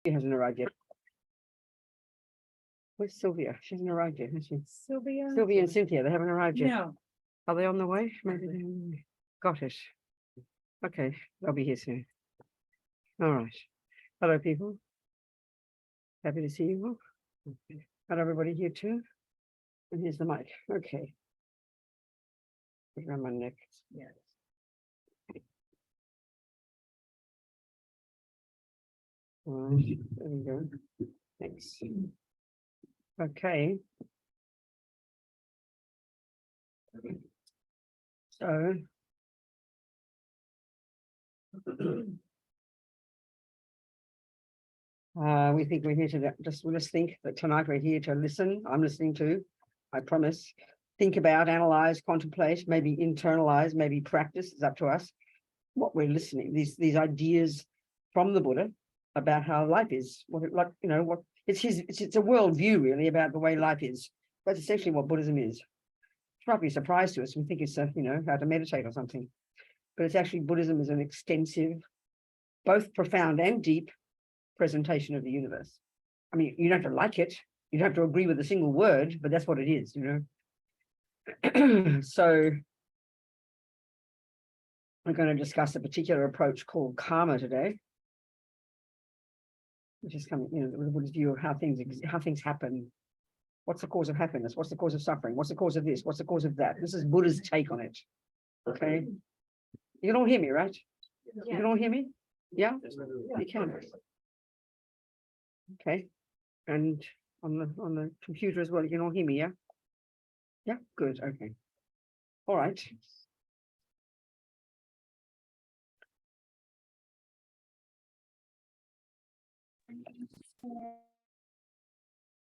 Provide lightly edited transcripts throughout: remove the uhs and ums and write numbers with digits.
She hasn't arrived yet. Where's Sylvia? She hasn't arrived yet, has she? Sylvia And Cynthia, they haven't arrived yet. No. Are they on the way? Maybe they're on the way. Got it. Okay, they'll be here soon. All right. Hello, people. Happy to see you all. Hello, everybody here too. And here's the mic. Okay. Put it around my neck. Yes. All right, there we go. Thanks. Okay. So we think we're here to just think that tonight we're here to listen. I'm listening to, I promise. Think about, analyze, contemplate, maybe internalize, maybe practice. It's up to us. What we're listening, these ideas from the Buddha about how life is, what it like, what it's it's a worldview really about the way life is. That's essentially what Buddhism is. It's probably a surprise to us. We think it's how to meditate or something, but it's actually Buddhism is an extensive, both profound and deep presentation of the universe. I mean, you don't have to like it, you don't have to agree with a single word, but that's what it is, So we're going to discuss a particular approach called karma today, which is coming, with the Buddhist view of how things happen. What's the cause of happiness? What's the cause of suffering? What's the cause of this? What's the cause of that? This is Buddha's take on it. Okay. You can all hear me, right? Yeah. You can all hear me? Yeah? You can. Okay. And on the computer as well, you can all hear me, yeah? Yeah, good. Okay. All right.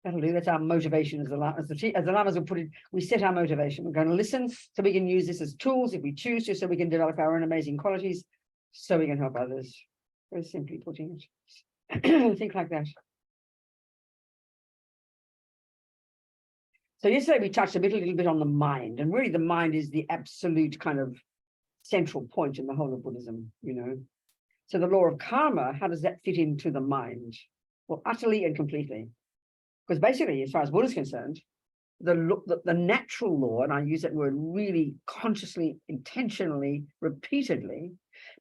That'll do. That's our motivation as the lamas will put it. We set our motivation. We're going to listen so we can use this as tools if we choose to, so we can develop our own amazing qualities, so we can help others. Very simply putting it. Think like that. So yesterday we touched a little bit on the mind, and really the mind is the absolute kind of central point in the whole of Buddhism, So the law of karma, how does that fit into the mind? Well, utterly and completely. Because basically, as far as Buddha is concerned, the natural law, and I use that word really consciously, intentionally, repeatedly,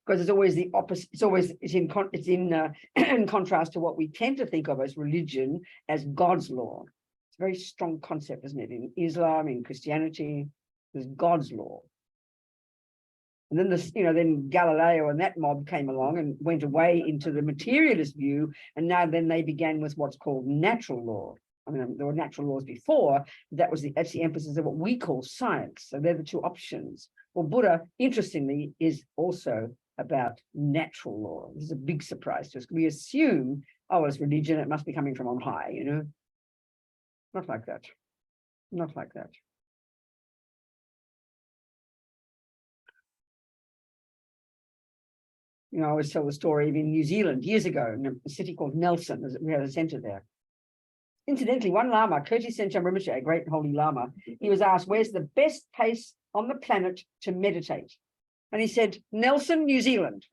because it's always the opposite. It's in contrast to what we tend to think of as religion, as God's law. It's a very strong concept, isn't it? In Islam, in Christianity, there's God's law. And then then Galileo and that mob came along and went away into the materialist view, and then they began with what's called natural law. I mean, there were natural laws before. That's the emphasis of what we call science. So they're the two options. Well, Buddha, interestingly, is also about natural law. This is a big surprise to us. We assume, it's religion, it must be coming from on high, Not like that. Not like that. I always tell the story in New Zealand years ago, in a city called Nelson. We had a center there. Incidentally, one Lama, Kirti Sencham Rinpoche, a great holy Lama, he was asked, where's the best place on the planet to meditate? And he said, Nelson, New Zealand.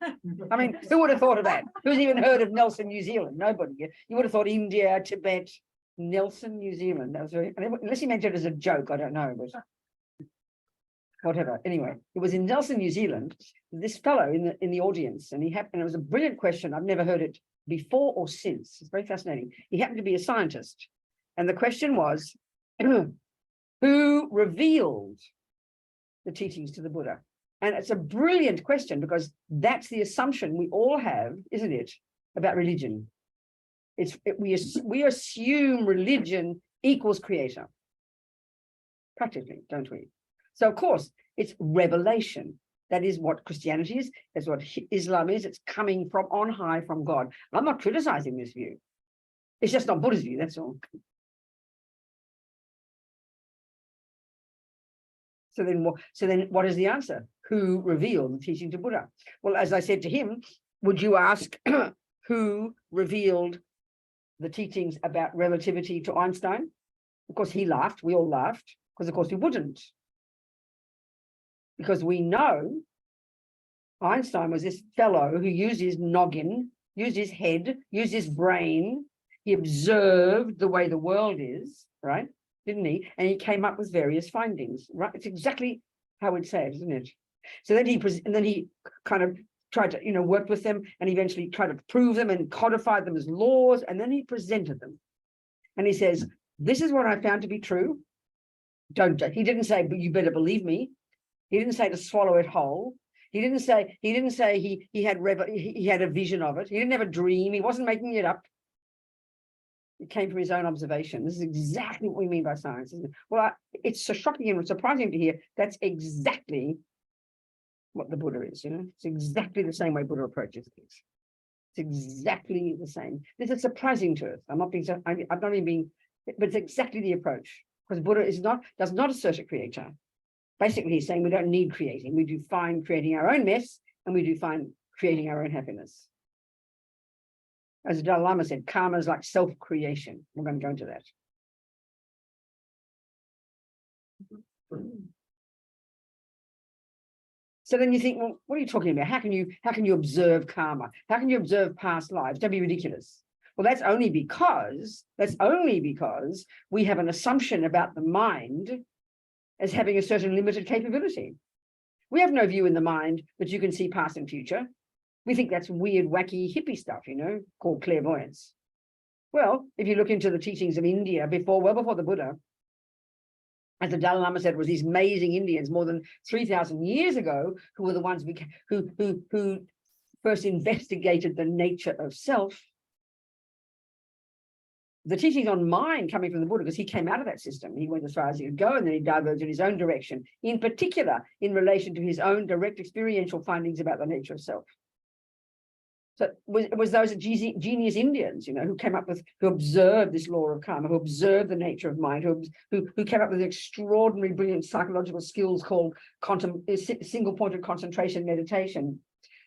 I mean, who would have thought of that? Who's even heard of Nelson, New Zealand? Nobody. You would have thought India, Tibet, Nelson, New Zealand. That was unless he meant it as a joke, I don't know, but whatever. Anyway, it was in Nelson, New Zealand, this fellow in the audience, and it was a brilliant question. I've never heard it before or since. It's very fascinating. He happened to be a scientist. And the question was, who revealed the teachings to the Buddha? And it's a brilliant question because that's the assumption we all have, isn't it, about religion. We assume religion equals creator. Practically, don't we? So, of course, it's revelation. That is what Christianity is. That's what Islam is. It's coming from on high from God. I'm not criticizing this view. It's just not Buddha's view, that's all. So then what is the answer? Who revealed the teaching to Buddha? Well, as I said to him, would you ask who revealed the teachings about relativity to Einstein? Of course, he laughed. We all laughed because, of course, we wouldn't. Because we know Einstein was this fellow who used his noggin used his head, used his brain. He observed the way the world is, right? Didn't he? And he came up with various findings, right? It's exactly how we'd say it, isn't it? So then he kind of tried to, worked with them and eventually tried to prove them and codified them as laws. And then he presented them. And he says, this is what I found to be true. He didn't say, but you better believe me. He didn't say to swallow it whole. He didn't say he had a vision of it. He didn't have a dream. He wasn't making it up. It came from his own observation. This is exactly what we mean by science, isn't it? Well, it's so shocking and surprising to hear that's exactly what the Buddha is, It's exactly the same way Buddha approaches things. It's exactly the same. This is surprising to us. I'm not even being, but it's exactly the approach. Because Buddha does not assert a creator. Basically, he's saying we don't need creating. We do fine creating our own mess, and we do fine creating our own happiness. As the Dalai Lama said, karma is like self-creation. We're going to go into that. So then you think, well, what are you talking about? How can you observe karma? How can you observe past lives? Don't be ridiculous. Well, that's only because we have an assumption about the mind as having a certain limited capability. We have no view in the mind that you can see past and future. We think that's weird, wacky, hippie stuff, called clairvoyance. Well, if you look into the teachings of India well before the Buddha, as the Dalai Lama said, was these amazing Indians more than 3,000 years ago who were the ones who first investigated the nature of self. The teachings on mind coming from the Buddha, because he came out of that system. He went as far as he could go, and then he diverged in his own direction, in particular in relation to his own direct experiential findings about the nature of self. So it was those genius Indians, who observed this law of karma, who observed the nature of mind, who came up with extraordinary, brilliant psychological skills called single-pointed concentration meditation,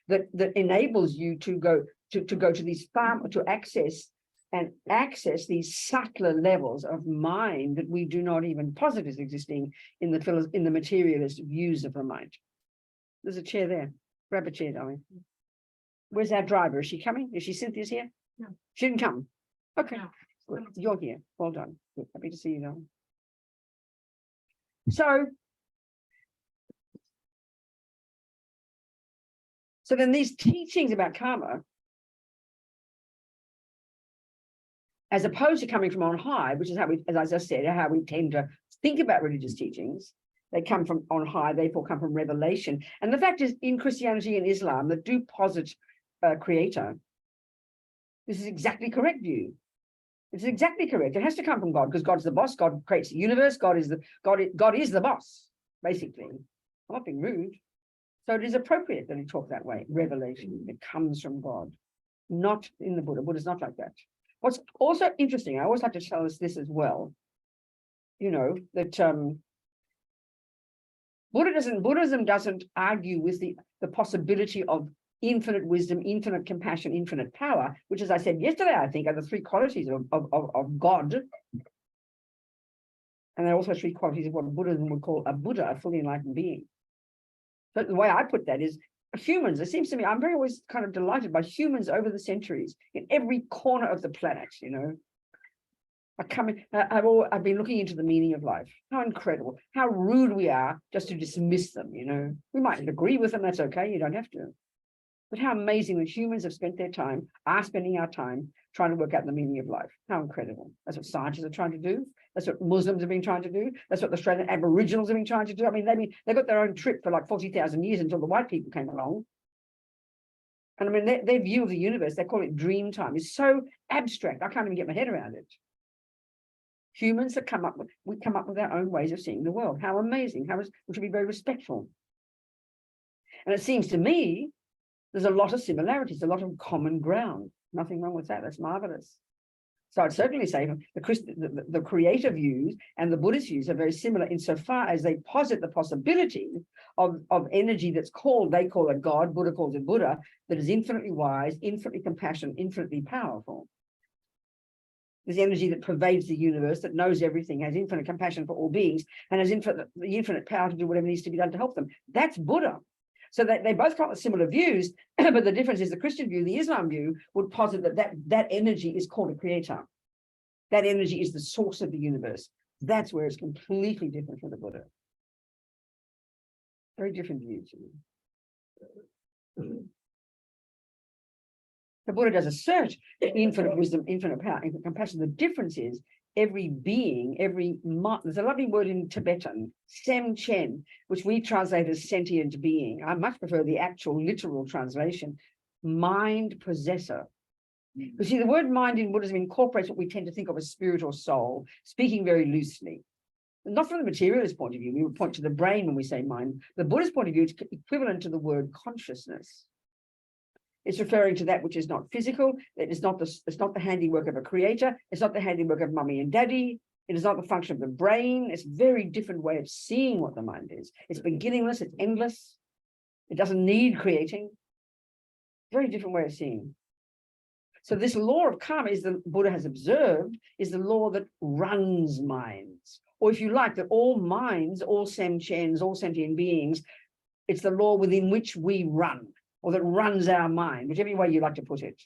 that enables you to go to these to access these subtler levels of mind that we do not even posit as existing in the materialist views of the mind. There's a chair there. Grab a chair, darling. Where's our driver? Is she coming? Is she Cynthia's here? No. She didn't come. Okay. No. Good. You're here. Well done. Good. Happy to see you, darling. So then these teachings about karma, as opposed to coming from on high, which is how we, as I just said, how we tend to think about religious teachings, they come from on high, therefore come from revelation. And the fact is, in Christianity and Islam that do posit a creator, this is exactly correct view. It's exactly correct. It has to come from God, because God's the boss. God creates the universe. God is the boss, basically. I'm not being rude. So it is appropriate that he talk that way. Revelation, it comes from God, not in the Buddha. Buddha's not like that. What's also interesting, I always like to tell us this as well, that Buddhism doesn't argue with the possibility of infinite wisdom, infinite compassion, infinite power, which, as I said yesterday, I think are the three qualities of God. And they're also three qualities of what Buddhism would call a Buddha, a fully enlightened being. But the way I put that is humans, it seems to me, I'm very always kind of delighted by humans over the centuries in every corner of the planet, I've been looking into the meaning of life. How incredible, how rude we are just to dismiss them, We mightn't agree with them, that's okay, you don't have to. But how amazing that humans have spent their time, are spending our time trying to work out the meaning of life. How incredible. That's what scientists are trying to do. That's what Muslims have been trying to do. That's what the Australian Aboriginals have been trying to do. I mean, they got their own trip for like 40,000 years until the white people came along. And I mean, their view of the universe, they call it dream time, is so abstract. I can't even get my head around it. Humans that come up with our own ways of seeing the world. How amazing. We should be very respectful. And it seems to me, there's a lot of similarities, a lot of common ground. Nothing wrong with that. That's marvelous. So I'd certainly say the creator views and the Buddhist views are very similar insofar as they posit the possibility of energy they call it God, Buddha calls it Buddha, that is infinitely wise, infinitely compassionate, infinitely powerful. There's energy that pervades the universe, that knows everything, has infinite compassion for all beings, and has the infinite power to do whatever needs to be done to help them. That's Buddha. So they both got similar views, but the difference is the Christian view, the Islam view, would posit that energy is called a creator. That energy is the source of the universe. That's where it's completely different from the Buddha. Very different views. The Buddha does assert infinite wisdom, infinite power, infinite compassion. The difference is every being, there's a lovely word in Tibetan, sem chen, which we translate as sentient being. I much prefer the actual literal translation, mind possessor. You see, the word mind in Buddhism incorporates what we tend to think of as spirit or soul, speaking very loosely. Not from the materialist point of view, we would point to the brain when we say mind. The Buddhist point of view, it's equivalent to the word consciousness. It's referring to that which is not physical. It's not the handiwork of a creator. It's not the handiwork of mummy and daddy. It is not the function of the brain. It's a very different way of seeing what the mind is. It's beginningless. It's endless. It doesn't need creating. Very different way of seeing. So this law of karma, is the Buddha has observed, is the law that runs minds. Or if you like, that all minds, all sem-chens, all sentient beings, it's the law within which we run, or that runs our mind, whichever way you like to put it.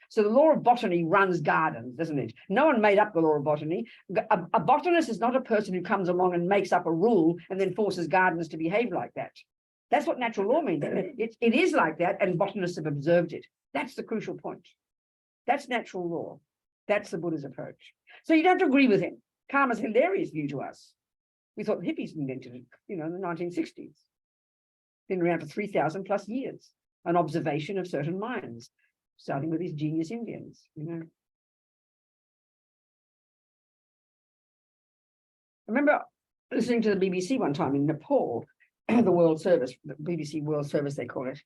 So the law of botany runs gardens, doesn't it? No one made up the law of botany. A botanist is not a person who comes along and makes up a rule and then forces gardens to behave like that. That's what natural law means. It is like that, and botanists have observed it. That's the crucial point. That's natural law. That's the Buddha's approach. So you don't have to agree with him. Karma's a hilarious view to us. We thought hippies invented it, in the 1960s. Been around for 3,000 plus years. An observation of certain minds, starting with these genius Indians, I remember listening to the BBC one time in Nepal, the World Service, the BBC World Service, they call it,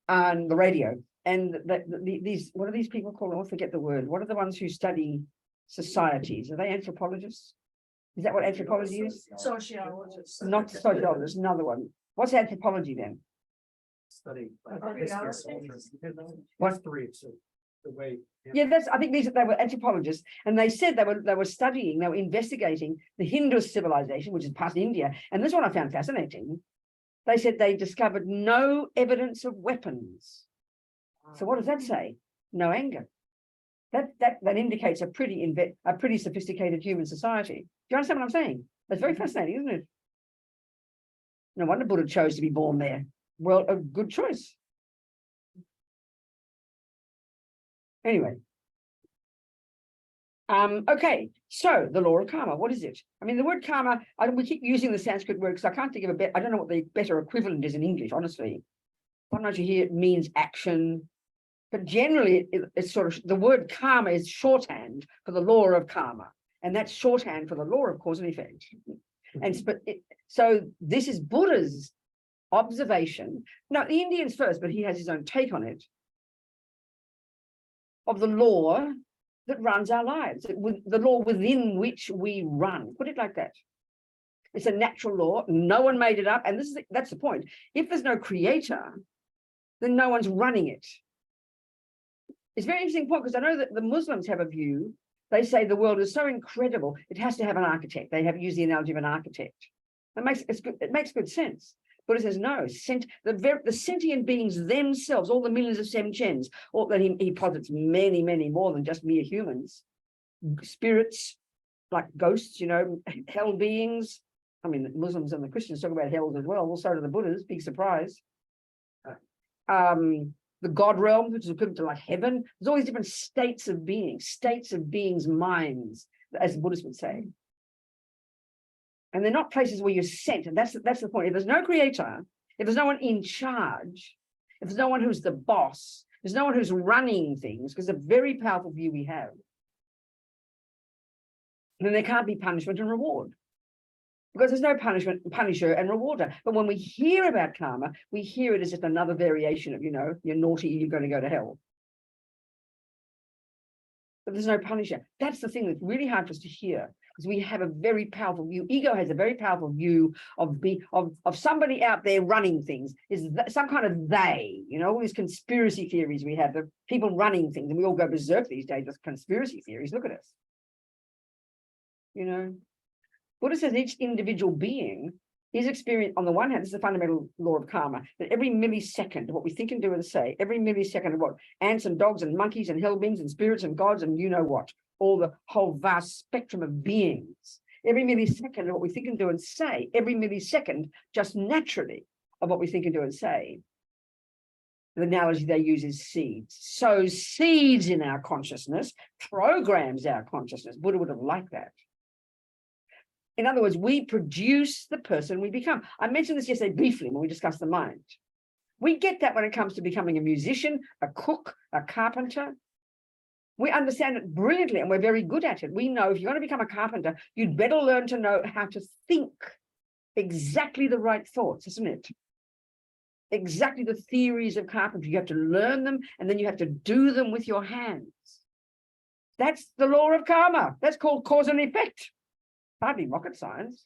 on the radio. And these, what are these people called? I forget the word. What are the ones who study societies? Are they anthropologists? Is that what anthropology is? Sociologists. Not sociologists, another one. What's anthropology then? Study history. The way. Yeah, I think they were anthropologists, and they said they were investigating the Hindu civilization, which is past India. And this is what I found fascinating. They said they discovered no evidence of weapons. So what does that say? No anger. That indicates a pretty sophisticated human society. Do you understand what I'm saying? That's very fascinating, isn't it? No wonder Buddha chose to be born there. Well, a good choice. Anyway. Okay, so the law of karma, what is it? I mean, the word karma, we keep using the Sanskrit word because I can't think of I don't know what the better equivalent is in English, honestly. Sometimes you hear it means action, but generally it's sort of, the word karma is shorthand for the law of karma, and that's shorthand for the law of cause and effect. So this is Buddha's observation. Now, the Indians first, but he has his own take on it, of the law that runs our lives, the law within which we run. Put it like that. It's a natural law. No one made it up. And that's the point. If there's no creator, then no one's running it. It's a very interesting point, because I know that the Muslims have a view. They say the world is so incredible, it has to have an architect. They have used the analogy of an architect. It makes good sense. But it says no, the sentient beings themselves, all the millions of sem-chens, or that he posits many, many more than just mere humans, spirits, like ghosts, hell beings. I mean, the Muslims and the Christians talk about hells as well. Also to the Buddhists, big surprise. The God realm, which is equivalent to like heaven. There's all these different states of beings' minds, as the Buddhists would say. And they're not places where you're sent. And that's the point. If there's no creator, if there's no one in charge, if there's no one who's the boss, there's no one who's running things, because it's a very powerful view we have, then there can't be punishment and reward. Because there's no punisher and rewarder. But when we hear about karma, we hear it as just another variation of, you're naughty, you're going to go to hell. But there's no punisher. That's the thing that's really hard for us to hear, because we have a very powerful view. Ego has a very powerful view of somebody out there running things. Is some kind of they, all these conspiracy theories we have, the people running things, and we all go berserk these days with conspiracy theories. Look at us. Buddha says each individual being His experience, on the one hand, this is the fundamental law of karma, that every millisecond of what we think and do and say, every millisecond of what ants and dogs and monkeys and hellbeings and spirits and gods and you know what, all the whole vast spectrum of beings, every millisecond of what we think and do and say, every millisecond, just naturally, of what we think and do and say. The analogy they use is seeds. Sows seeds in our consciousness, programs our consciousness. Buddha would have liked that. In other words, we produce the person we become. I mentioned this yesterday briefly when we discussed the mind. We get that when it comes to becoming a musician, a cook, a carpenter. We understand it brilliantly and we're very good at it. We know if you're going to become a carpenter, you'd better learn to know how to think exactly the right thoughts, isn't it? Exactly the theories of carpentry. You have to learn them and then you have to do them with your hands. That's the law of karma. That's called cause and effect. Hardly rocket science.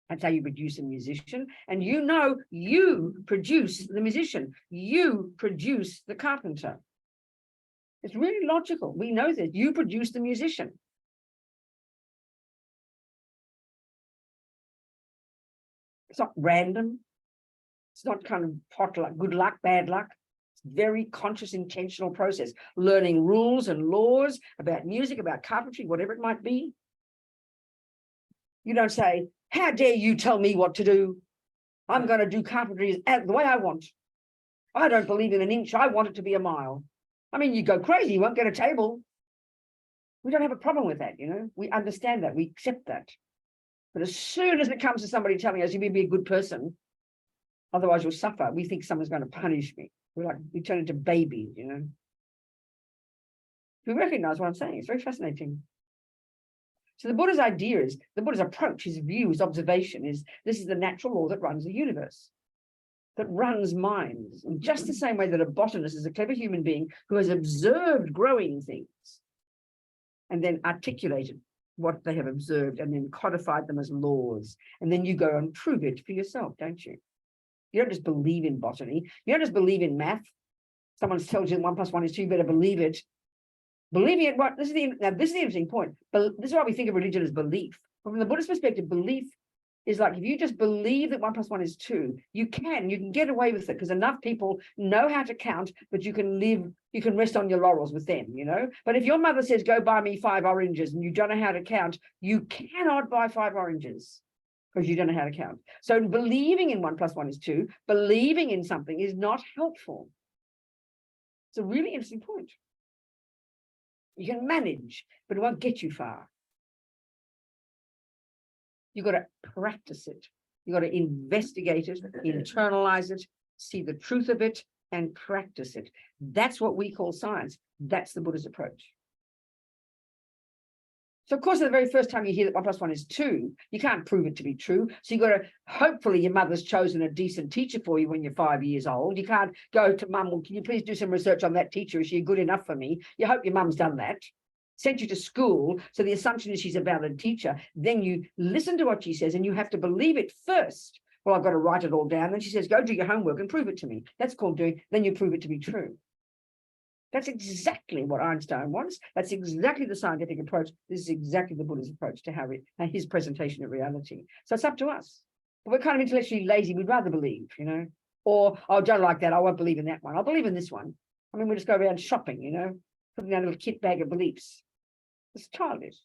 That's how you produce a musician. And you know, you produce the musician. You produce the carpenter. It's really logical. We know that you produce the musician. It's not random. It's not kind of pot luck, good luck, bad luck. It's very conscious, intentional process. Learning rules and laws about music, about carpentry, whatever it might be. You don't say, how dare you tell me what to do? I'm going to do carpentry the way I want. I don't believe in an inch. I want it to be a mile. I mean, you go crazy. You won't get a table. We don't have a problem with that, you know. We understand that. We accept that. But as soon as it comes to somebody telling us you may be a good person, otherwise you'll suffer, we think someone's going to punish me. We turn into babies, you know. We recognize what I'm saying. It's very fascinating. So the Buddha's idea is, the Buddha's approach, his view, his observation is, this is the natural law that runs the universe, that runs minds. In just the same way that a botanist is a clever human being who has observed growing things and then articulated what they have observed and then codified them as laws. And then you go and prove it for yourself, don't you? You don't just believe in botany. You don't just believe in math. Someone tells you 1 + 1 is 2, you better believe it. Believing it, what? This is the interesting point. But this is why we think of religion as belief. But from the Buddhist perspective, belief is like, if you just believe that 1 + 1 is 2, you can get away with it because enough people know how to count, but you can rest on your laurels with them, you know. But if your mother says, go buy me 5 oranges and you don't know how to count, you cannot buy 5 oranges because you don't know how to count. So believing in 1 + 1 is 2, believing in something is not helpful. It's a really interesting point. You can manage, but it won't get you far. You've got to practice it. You've got to investigate it, internalize it, see the truth of it, and practice it. That's what we call science. That's the Buddha's approach. So, of course, the very first time you hear that 1 + 1 is 2, you can't prove it to be true. So you've got to, hopefully your mother's chosen a decent teacher for you when you're 5 years old. You can't go to mum, well, can you please do some research on that teacher? Is she good enough for me? You hope your mum's done that. Sent you to school, so the assumption is she's a valid teacher. Then you listen to what she says and you have to believe it first. Well, I've got to write it all down. Then she says, go do your homework and prove it to me. That's called doing, then you prove it to be true. That's exactly what Einstein wants. That's exactly the scientific approach. This is exactly the Buddha's approach to how his presentation of reality. So it's up to us. But we're kind of intellectually lazy. We'd rather believe, you know, or, oh, I don't like that. I won't believe in that one. I'll believe in this one. I mean, we just go around shopping, you know, putting down a little kit bag of beliefs. It's childish.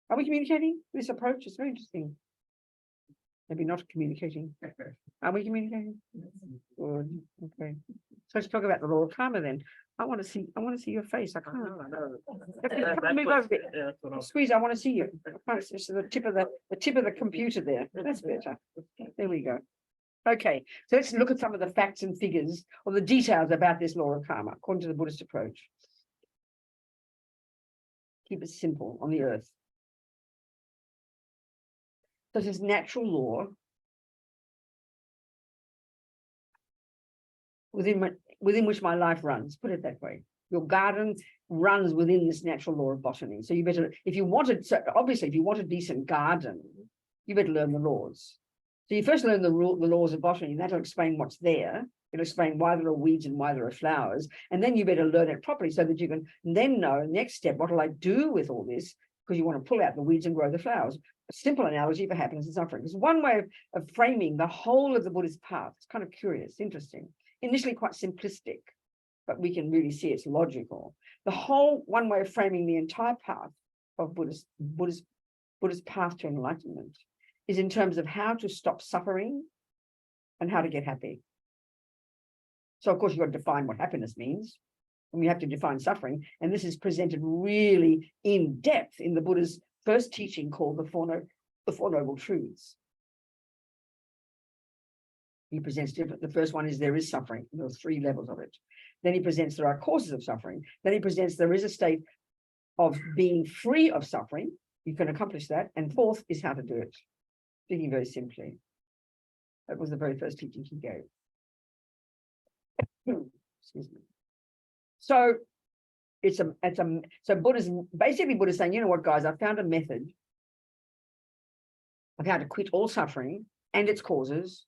Are we communicating? This approach is very interesting. Maybe not communicating. Are we communicating? Good. Okay. So let's talk about the law of karma then. I want to see your face. I can't. Move over a bit. Squeeze, I want to see you. It's the tip of the computer there. That's better. There we go. Okay, so let's look at some of the facts and figures or the details about this law of karma, according to the Buddhist approach. Keep it simple on the earth. So this natural law within which my life runs, put it that way. Your garden runs within this natural law of botany. So you better, if you want a decent garden, you better learn the laws. So you first learn the laws of botany, and that'll explain what's there. It'll explain why there are weeds and why there are flowers. And then you better learn it properly so that you can then know, next step, what will I do with all this? Because you want to pull out the weeds and grow the flowers. A simple analogy for happiness and suffering. It's one way of framing the whole of the Buddhist path. It's kind of curious, interesting. Initially quite simplistic, but we can really see it's logical. The whole one way of framing the entire path of Buddhist path to enlightenment is in terms of how to stop suffering and how to get happy. So of course you've got to define what happiness means, and we have to define suffering. And this is presented really in depth in the Buddha's first teaching called the Four Noble Truths. He presents different. The first one is there is suffering. There are 3 levels of it. Then he presents there are causes of suffering. Then he presents there is a state of being free of suffering. You can accomplish that. And 4th is how to do it. Speaking very simply. That was the very first teaching he gave. Excuse me. So so Buddha's saying, you know what, guys, I found a method of how to quit all suffering and its causes,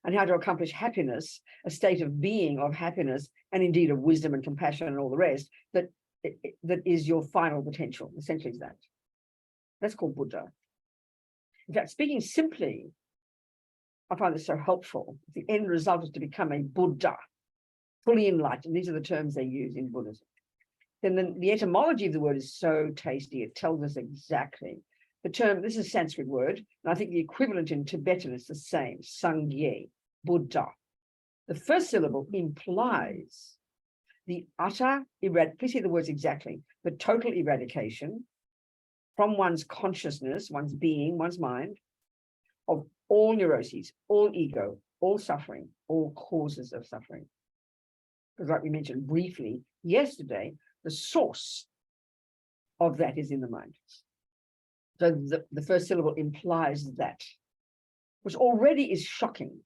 and how to accomplish happiness, a state of being of happiness, and indeed of wisdom and compassion and all the rest, that is your final potential. Essentially is that. That's called Buddha. In fact, speaking simply, I find this so helpful. The end result is to become a Buddha, fully enlightened. These are the terms they use in Buddhism. Then the etymology of the word is so tasty. It tells us exactly. The term, this is a Sanskrit word, and I think the equivalent in Tibetan is the same, Sangye, Buddha. The first syllable implies the utter, please hear the words exactly, the total eradication from one's consciousness, one's being, one's mind, of all neuroses, all ego, all suffering, all causes of suffering. Because like we mentioned briefly yesterday, the source of that is in the mind. So the first syllable implies that, which already is shocking.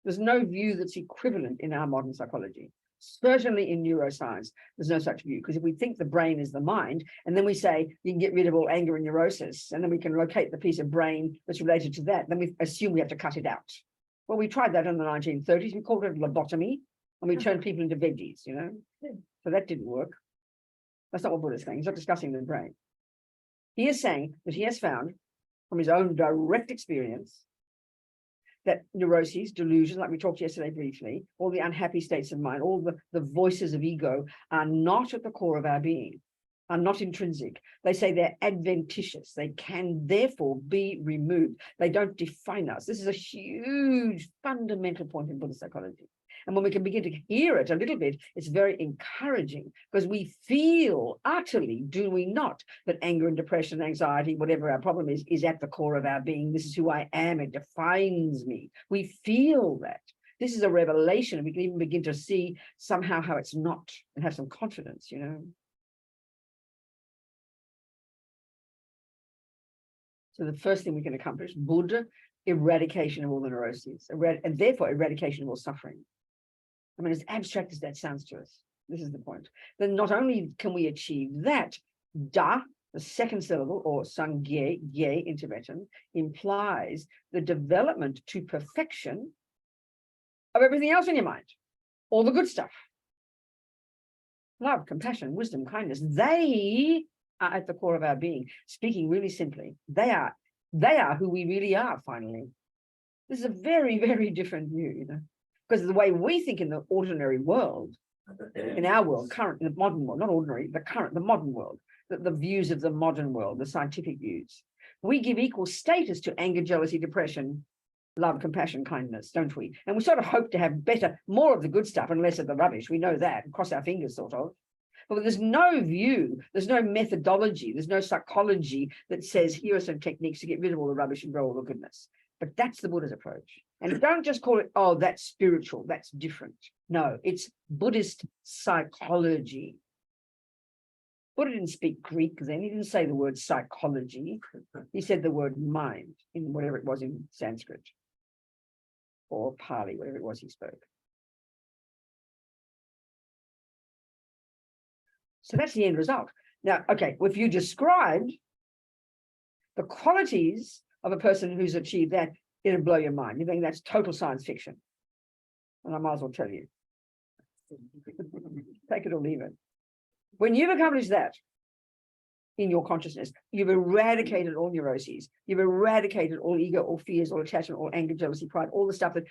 There's no view that's equivalent in our modern psychology. Certainly in neuroscience, there's no such view. Because if we think the brain is the mind, and then we say you can get rid of all anger and neurosis, and then we can locate the piece of brain that's related to that, then we assume we have to cut it out. Well, we tried that in the 1930s. We called it lobotomy, and we turned people into veggies, you know. So that didn't work. That's not what Buddha's saying. He's not discussing the brain. He is saying that he has found from his own direct experience that neuroses, delusions, like we talked yesterday briefly, all the unhappy states of mind, all the voices of ego are not at the core of our being, are not intrinsic. They say they're adventitious. They can therefore be removed. They don't define us. This is a huge fundamental point in Buddhist psychology. And when we can begin to hear it a little bit, it's very encouraging, because we feel utterly, do we not, that anger and depression, anxiety, whatever our problem is at the core of our being. This is who I am. It defines me. We feel that. This is a revelation. We can even begin to see somehow how it's not, and have some confidence, you know. So the first thing we can accomplish, Buddha, eradication of all the neuroses, and therefore eradication of all suffering. I mean, as abstract as that sounds to us, this is the point. Then not only can we achieve that, da, the second syllable, or sangye, ye in Tibetan, implies the development to perfection of everything else in your mind, all the good stuff. Love, compassion, wisdom, kindness, they are at the core of our being. Speaking really simply, they are who we really are, finally. This is a very, very different view, you know. Because the way we think in the ordinary world, in our world, current, in the modern world, not ordinary, the modern world, the views of the modern world, the scientific views, we give equal status to anger, jealousy, depression, love, compassion, kindness, don't we? And we sort of hope to have more of the good stuff and less of the rubbish. We know that, and cross our fingers, sort of. But there's no view, there's no methodology, there's no psychology that says here are some techniques to get rid of all the rubbish and grow all the goodness. But that's the Buddha's approach. And don't just call it, oh, that's spiritual, that's different. No, it's Buddhist psychology. Buddha didn't speak Greek then. He didn't say the word psychology. He said the word mind in whatever it was in Sanskrit or Pali, whatever it was he spoke. So that's the end result. Now, okay, if you described the qualities of a person who's achieved that, it'll blow your mind. You think that's total science fiction. And I might as well tell you. Take it or leave it. When you've accomplished that in your consciousness, you've eradicated all neuroses, you've eradicated all ego, all fears, all attachment, all anger, jealousy, pride, all the stuff that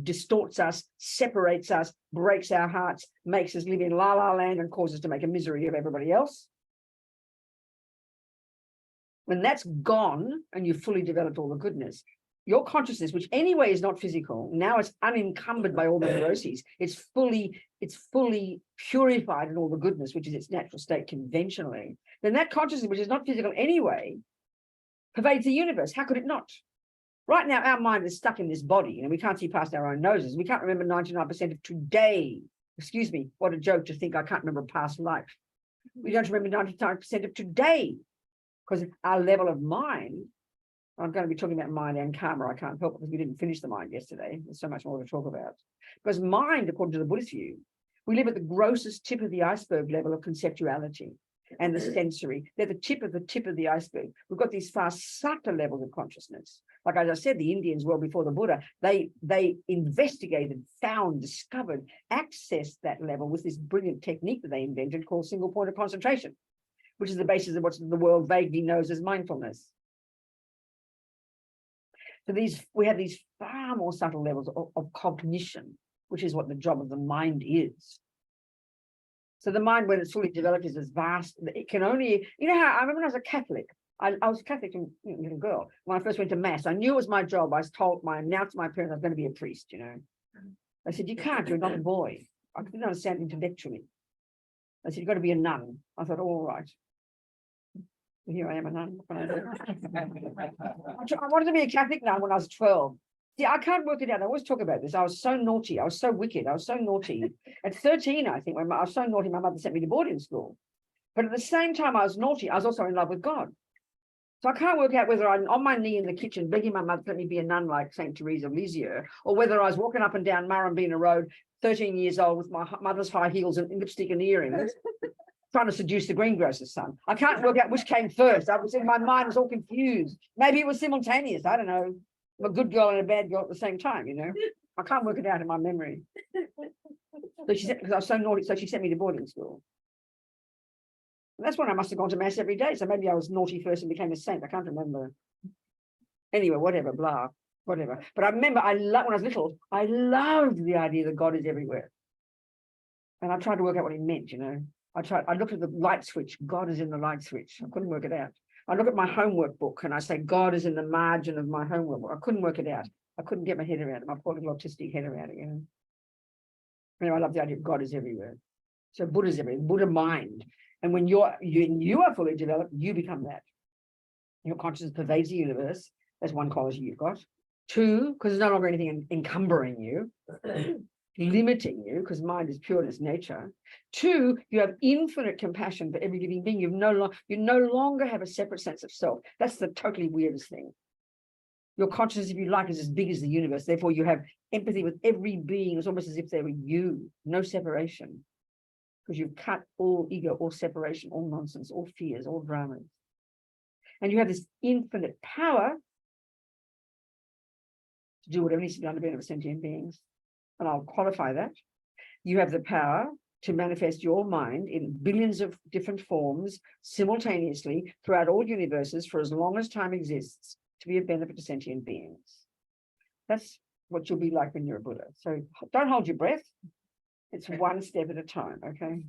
distorts us, separates us, breaks our hearts, makes us live in la la land and causes us to make a misery of everybody else. When that's gone and you've fully developed all the goodness, your consciousness, which anyway is not physical, now it's unencumbered by all the neuroses. It's fully purified in all the goodness, which is its natural state conventionally. Then that consciousness, which is not physical anyway, pervades the universe. How could it not? Right now, our mind is stuck in this body, and we can't see past our own noses. We can't remember 99% of today. Excuse me, what a joke to think I can't remember a past life. We don't remember 99% of today, because our level of mind, I'm going to be talking about mind and karma. I can't help it because we didn't finish the mind yesterday. There's so much more to talk about. Because mind, according to the Buddhist view, we live at the grossest tip of the iceberg level of conceptuality and the sensory. They're the tip of the iceberg. We've got these far subtler levels of consciousness. Like as I said, the Indians, well before the Buddha, they investigated, found, discovered, accessed that level with this brilliant technique that they invented called single point of concentration, which is the basis of what the world vaguely knows as mindfulness. So we have these far more subtle levels of cognition, which is what the job of the mind is. So the mind, when it's fully developed, is as vast. It can only, you know how, I remember when I was a Catholic, I was a Catholic little girl. When I first went to Mass, I knew it was my job. I announced to my parents I was going to be a priest, you know. I said, you can't, you're not a boy. I couldn't understand intellectually. I said, you've got to be a nun. I thought, all right. Here I am, a nun. I wanted to be a Catholic nun when I was 12. See, I can't work it out. I always talk about this. I was so naughty. I was so wicked. I was so naughty. At 13, I think, when I was so naughty, my mother sent me to boarding school. But at the same time I was naughty, I was also in love with God. So I can't work out whether I'm on my knee in the kitchen begging my mother to let me be a nun like St. Teresa of Lisieux, or whether I was walking up and down Murrumbina Road, 13 years old, with my mother's high heels and lipstick and earrings, trying to seduce the greengrocer's son. I can't work out which came first. I was in my mind was all confused. Maybe it was simultaneous. I don't know. I'm a good girl and a bad girl at the same time, you know. I can't work it out in my memory. So she said, because I was so naughty, so she sent me to boarding school. And that's when I must have gone to Mass every day. So maybe I was naughty first and became a saint. I can't remember. Anyway, whatever, blah, whatever. But I remember when I was little, I loved the idea that God is everywhere. And I tried to work out what it meant, you know. I looked at the light switch. God is in the light switch. I couldn't work it out. I look at my homework book and I say, God is in the margin of my homework book. I couldn't work it out. I couldn't get my head around it, my poor little autistic head around it, you know. Anyway, I love the idea of God is everywhere. So Buddha's everywhere, Buddha mind. And when you are fully developed, you become that. Your consciousness pervades the universe. That's one quality you've got. Two, because there's no longer anything encumbering you, limiting you, because mind is pure in its nature. Two, you have infinite compassion for every living being. You no longer have a separate sense of self. That's the totally weirdest thing. Your consciousness, if you like, is as big as the universe. Therefore, you have empathy with every being. It's almost as if they were you. No separation. Because you've cut all ego, all separation, all nonsense, all fears, all dramas. And you have this infinite power to do whatever needs to be done to benefit sentient beings. And I'll qualify that. You have the power to manifest your mind in billions of different forms simultaneously throughout all universes for as long as time exists to be of benefit to sentient beings. That's what you'll be like when you're a Buddha. So don't hold your breath. It's one step at a time, okay?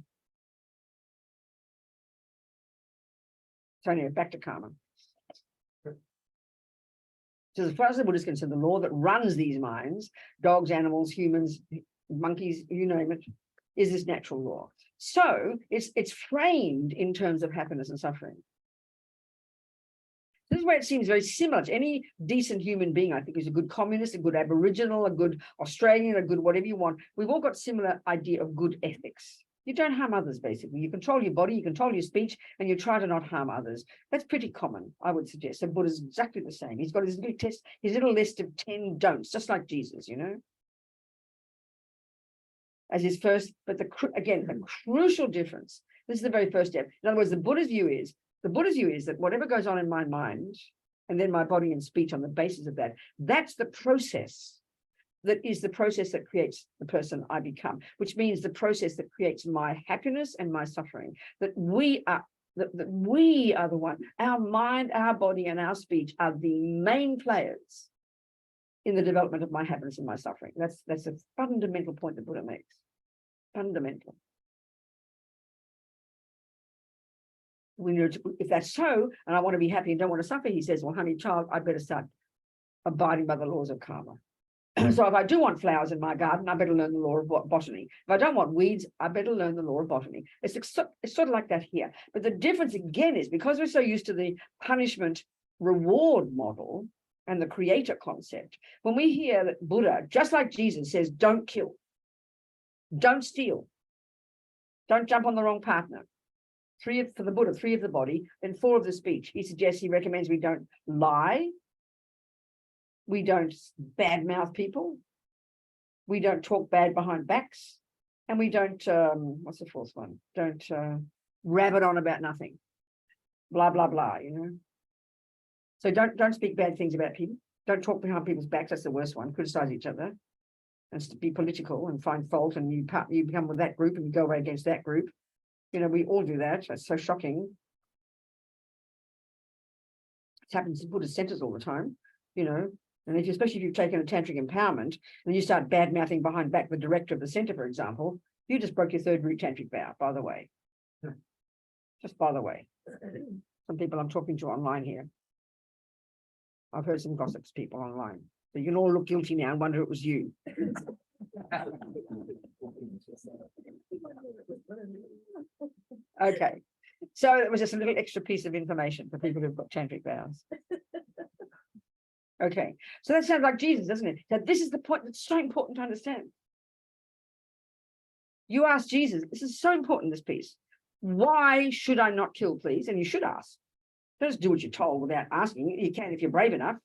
So anyway, back to karma. So as far as the Buddha is concerned, the law that runs these minds, dogs, animals, humans, monkeys, you name it, is this natural law. So it's framed in terms of happiness and suffering. This is where it seems very similar to any decent human being, I think, who's a good communist, a good Aboriginal, a good Australian, a good whatever you want. We've all got similar idea of good ethics. You don't harm others, basically. You control your body, you control your speech, and you try to not harm others. That's pretty common, I would suggest. So Buddha's exactly the same. He's got his little list of 10 don'ts, just like Jesus, you know. As his first, but the crucial difference, this is the very first step. In other words, the Buddha's view is that whatever goes on in my mind and then my body and speech on the basis of that, that's the process that is the process that creates the person I become, which means the process that creates my happiness and my suffering, that we are the one, our mind, our body, and our speech are the main players in the development of my happiness and my suffering. That's a fundamental point that Buddha makes. Fundamental. If that's so, and I want to be happy and don't want to suffer, he says, well, honey, child, I better start abiding by the laws of karma. So if I do want flowers in my garden, I better learn the law of botany. If I don't want weeds, I better learn the law of botany. It's sort of like that here. But the difference again is because we're so used to the punishment reward model and the creator concept, when we hear that Buddha, just like Jesus, says, don't kill, don't steal, don't jump on the wrong partner. 3 for the Buddha, 3 of the body, then 4 of the speech. He recommends we don't lie, we don't badmouth people, we don't talk bad behind backs, and we don't, what's the 4th one? Don't rabbit on about nothing. Blah, blah, blah, you know. So don't speak bad things about people. Don't talk behind people's backs. That's the worst one. Criticize each other and be political and find fault, and you become with that group and you go away against that group. You know, we all do that. It's so shocking. It happens in Buddhist centers all the time, you know. And especially if you've taken a tantric empowerment and you start bad-mouthing behind back the director of the center, for example, you just broke your 3rd root tantric vow, by the way. Just by the way. Some people I'm talking to online here. I've heard some gossips people online. So you can all look guilty now and wonder it was you. Okay. So it was just a little extra piece of information for people who've got tantric vows. Okay, so that sounds like Jesus, doesn't it? That this is the point that's so important to understand. You ask Jesus, this is so important, this piece. Why should I not kill, please? And you should ask. Don't just do what you're told without asking. You can if you're brave enough,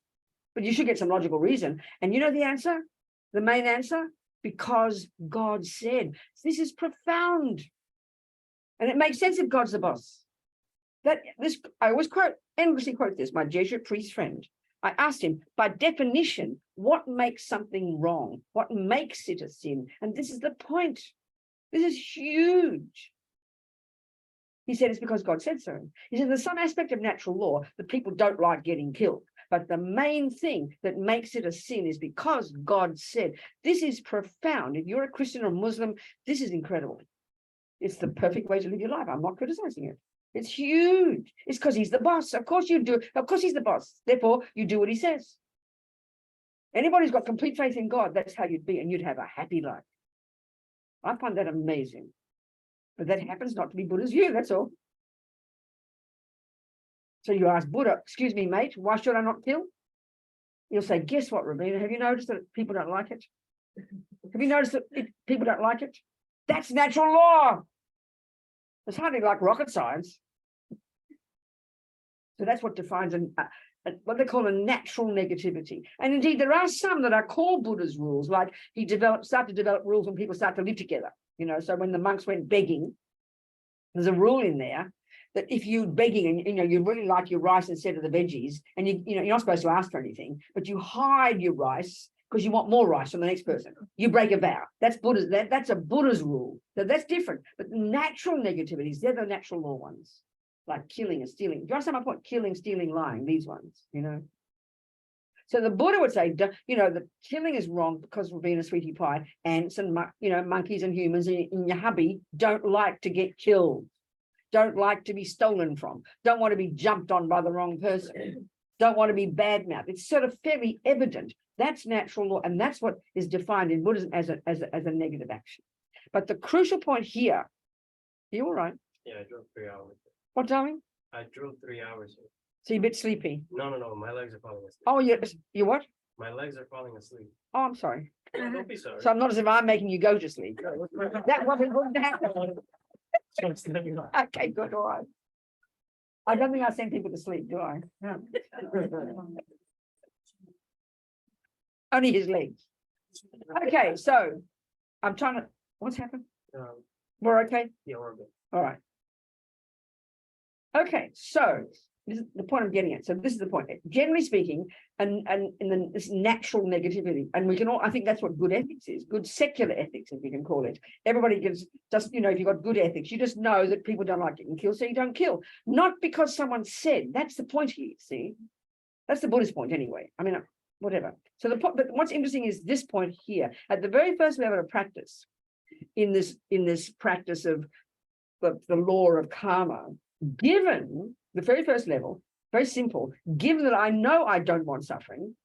but you should get some logical reason. And you know the answer? The main answer? Because God said. This is profound. And it makes sense if God's the boss. I always endlessly quote this, my Jesuit priest friend. I asked him, by definition, what makes something wrong? What makes it a sin? And this is the point. This is huge. He said it's because God said so. He said there's some aspect of natural law that people don't like getting killed. But the main thing that makes it a sin is because God said. This is profound. If you're a Christian or Muslim, this is incredible. It's the perfect way to live your life. I'm not criticizing it. It's huge. It's because he's the boss. Of course you do. Of course he's the boss. Therefore, you do what he says. Anybody who's got complete faith in God, that's how you'd be, and you'd have a happy life. I find that amazing. But that happens not to be Buddha's view, that's all. So you ask Buddha, excuse me, mate, why should I not kill? He'll say, guess what, Robina? Have you noticed that people don't like it? Have you noticed that people don't like it? That's natural law. It's hardly like rocket science. So that's what defines what they call a natural negativity. And indeed, there are some that are called Buddha's rules, like he started to develop rules when people start to live together. You know, so when the monks went begging, there's a rule in there that if you're begging and you really like your rice instead of the veggies, and you're not supposed to ask for anything, but you hide your rice because you want more rice from the next person, you break a vow. That's Buddha's. That's a Buddha's rule. So that's different. But natural negativities, they're the natural law ones, like killing and stealing. Do you understand my point? Killing, stealing, lying. These ones, you know. So the Buddha would say, you know, the killing is wrong because Robina, sweetie pie, ants and monkeys and humans in your hubby don't like to get killed, don't like to be stolen from, don't want to be jumped on by the wrong person, don't want to be badmouthed. It's sort of fairly evident. That's natural law, and that's what is defined in Buddhism as a negative action. But the crucial point here, are you all right? Yeah, I drove 3 hours. What, darling? I drove 3 hours. So you're a bit sleepy. No, my legs are falling asleep. Oh, you what? My legs are falling asleep. Oh, I'm sorry. No, don't be sorry. So I'm not as if I'm making you go to sleep. That wasn't going to happen. Okay, good, all right. I don't think I send people to sleep, do I? No. Only his legs. Okay, so I'm trying to. What's happened? We're okay. Yeah, we're good. All right. Okay, so This is the point I'm getting at. So this is the point. Generally speaking, and in this natural negativity, and we can all, I think that's what good ethics is, good secular ethics, if you can call it. Everybody gives just, you know, if you've got good ethics, you just know that people don't like getting killed, so you don't kill. Not because someone said, that's the point here, see? That's the Buddhist point anyway. I mean, whatever. So the point, but what's interesting is this point here. At the very first level of practice, in this practice of the law of karma, given the very first level, very simple, given that I know I don't want suffering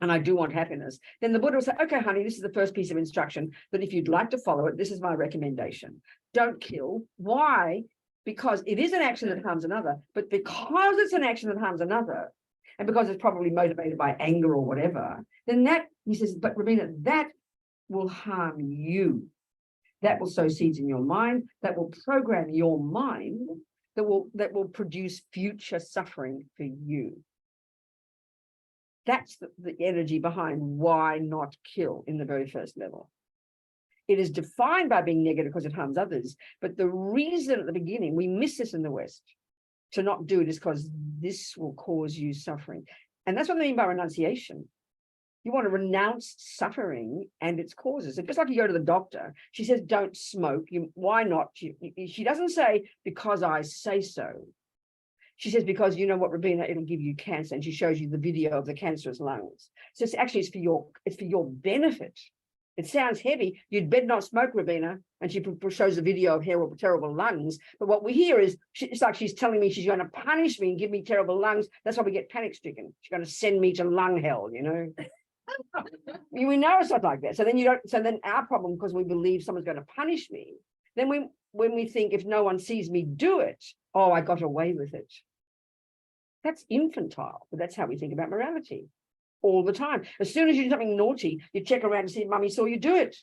and I do want happiness, then the Buddha will say, okay, honey, this is the first piece of instruction that if you'd like to follow it, this is my recommendation. Don't kill. Why? Because it is an action that harms another, but because it's an action that harms another, and because it's probably motivated by anger or whatever, then that, he says, but Robina, that will harm you. That will sow seeds in your mind, that will program your mind, that will produce future suffering for you. That's the energy behind why not kill in the very first level. It is defined by being negative because it harms others, but the reason at the beginning we miss this in the West to not do it is because this will cause you suffering. And that's what I mean by renunciation. You want to renounce suffering and its causes. It's just like you go to the doctor. She says, don't smoke. Why not? She doesn't say, because I say so. She says, because you know what, Robina, it'll give you cancer. And she shows you the video of the cancerous lungs. So it's for your benefit. It sounds heavy. You'd better not smoke, Robina. And she shows a video of terrible lungs. But what we hear is, it's like she's telling me she's going to punish me and give me terrible lungs. That's why we get panic stricken. She's going to send me to lung hell, you know. We know it's not like that. So then our problem, because we believe someone's going to punish me, then when we think if no one sees me do it, oh, I got away with it. That's infantile, but that's how we think about morality all the time. As soon as you do something naughty, you check around and see if mummy saw you do it.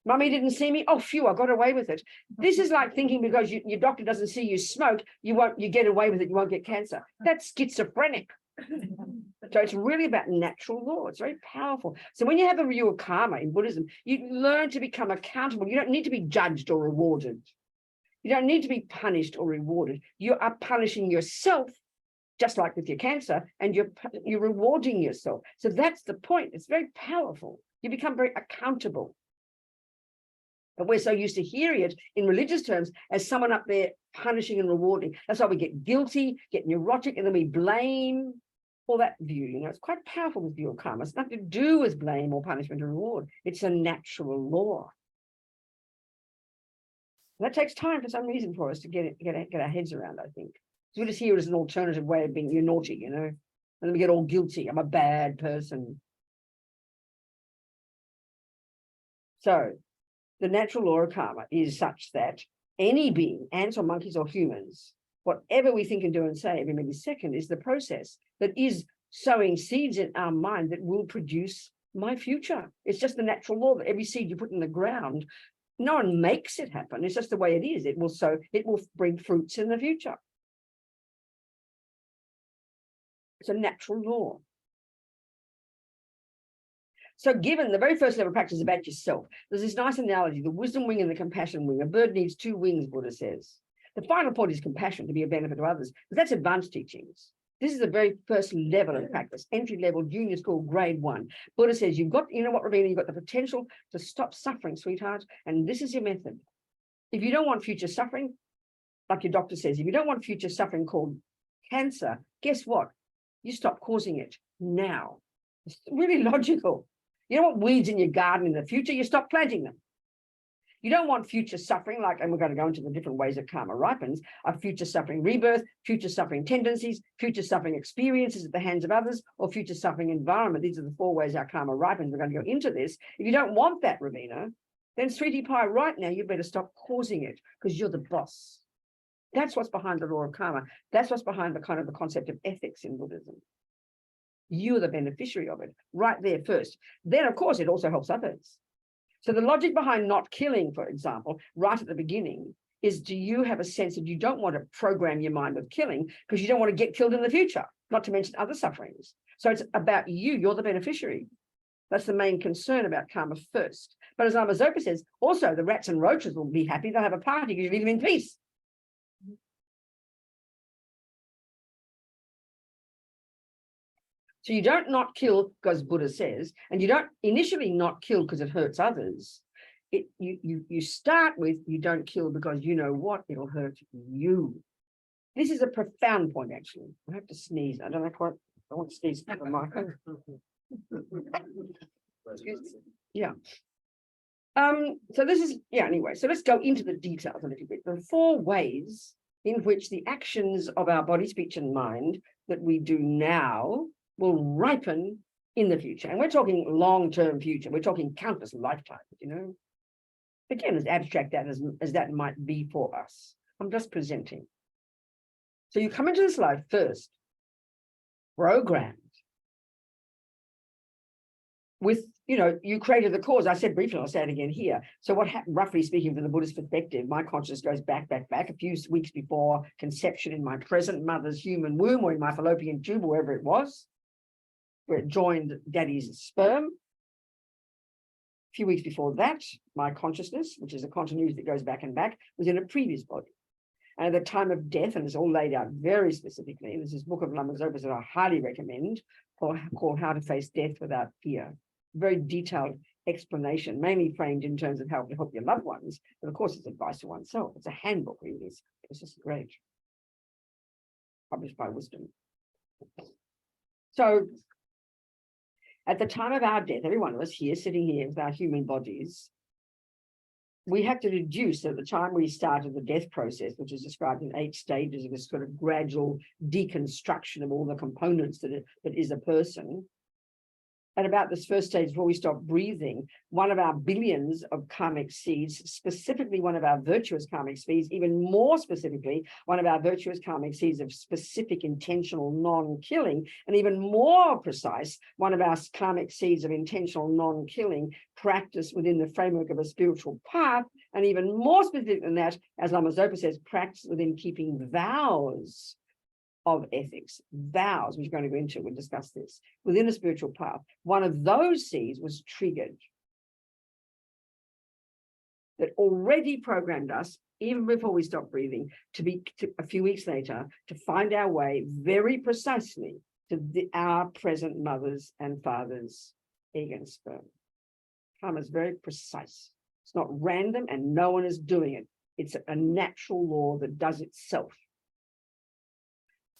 Mummy didn't see me. Oh, phew, I got away with it. This is like thinking because your doctor doesn't see you smoke, you get away with it, you won't get cancer. That's schizophrenic. So it's really about natural law. It's very powerful. So when you have a view of karma in Buddhism, you learn to become accountable. You don't need to be judged or rewarded. You don't need to be punished or rewarded. You are punishing yourself, just like with your cancer, and you're rewarding yourself. So that's the point. It's very powerful. You become very accountable. But we're so used to hearing it in religious terms as someone up there punishing and rewarding. That's why we get guilty, get neurotic, and then we blame. All that view, you know, it's quite powerful with view of karma. It's nothing to do with blame or punishment or reward. It's a natural law. That takes time for some reason for us to get our heads around, I think. So we just hear it as an alternative way of being, you're naughty, you know, and then we get all guilty. I'm a bad person. So the natural law of karma is such that any being, ants or monkeys or humans, whatever we think and do and say every millisecond is the process that is sowing seeds in our mind that will produce my future. It's just the natural law that every seed you put in the ground, no one makes it happen. It's just the way it is. It will bring fruits in the future. It's a natural law. So given the very first level of practice is about yourself, there's this nice analogy, the wisdom wing and the compassion wing. A bird needs two wings, Buddha says. The final point is compassion, to be a benefit to others, but that's advanced teachings. This is the very first level of practice, entry level, junior school, grade 1. Buddha says, you've got, you know what, Robina, you've got the potential to stop suffering, sweetheart, and this is your method. If you don't want future suffering, like your doctor says, if you don't want future suffering called cancer, guess what? You stop causing it now. It's really logical. You don't want weeds in your garden in the future, you stop planting them. You don't want future suffering, like, and we're going to go into the different ways that karma ripens, of future suffering rebirth, future suffering tendencies, future suffering experiences at the hands of others, or future suffering environment. These are the 4 ways our karma ripens. We're going to go into this. If you don't want that, Robina, then sweetie pie, right now, you better stop causing it because you're the boss. That's what's behind the law of karma. That's what's behind the kind of the concept of ethics in Buddhism. You're the beneficiary of it right there first. Then, of course, it also helps others. So the logic behind not killing, for example, right at the beginning, is do you have a sense that you don't want to program your mind with killing because you don't want to get killed in the future, not to mention other sufferings. So it's about you. You're the beneficiary. That's the main concern about karma first. But as Lama Zopa says, also the rats and roaches will be happy. They'll have a party because you leave them in peace. So you don't not kill because Buddha says, and you don't initially not kill because it hurts others. You start with you don't kill because you know what, it'll hurt you. This is a profound point, actually. I have to sneeze. I don't know quite. I want to sneeze. Yeah. So this is, anyway, so let's go into the details a little bit. There are 4 ways in which the actions of our body, speech, and mind that we do now will ripen in the future. And we're talking long-term future. We're talking countless lifetimes, Again, as abstract as that might be for us. I'm just presenting. So you come into this life first, programmed with, you created the cause. I said briefly, I'll say it again here. So what happened, roughly speaking, from the Buddhist perspective, my consciousness goes back a few weeks before conception in my present mother's human womb or in my fallopian tube, or wherever it was, where it joined daddy's sperm. A few weeks before that, my consciousness, which is a continuity that goes back and back, was in a previous body. And at the time of death, and it's all laid out very specifically, and there's this book of Lama Zopa's that I highly recommend, called How to Face Death Without Fear. Very detailed explanation, mainly framed in terms of how to help your loved ones, but of course it's advice to oneself. It's a handbook, really. It's just great. Published by Wisdom. So at the time of our death, every one of us here, sitting here with our human bodies, we had to deduce at the time we started the death process, which is described in 8 stages of this sort of gradual deconstruction of all the components that is a person. At about this first stage, before we stop breathing, one of our billions of karmic seeds, specifically one of our virtuous karmic seeds, even more specifically, one of our virtuous karmic seeds of specific intentional non-killing, and even more precise, one of our karmic seeds of intentional non-killing practice within the framework of a spiritual path, and even more specific than that, as Lama Zopa says, practice within keeping vows of ethics, vows, which we're going to go into, we'll discuss this, within a spiritual path. One of those seeds was triggered that already programmed us, even before we stopped breathing, to a few weeks later, to find our way very precisely to our present mothers and fathers' egg and sperm. Karma is very precise. It's not random and no one is doing it. It's a natural law that does itself.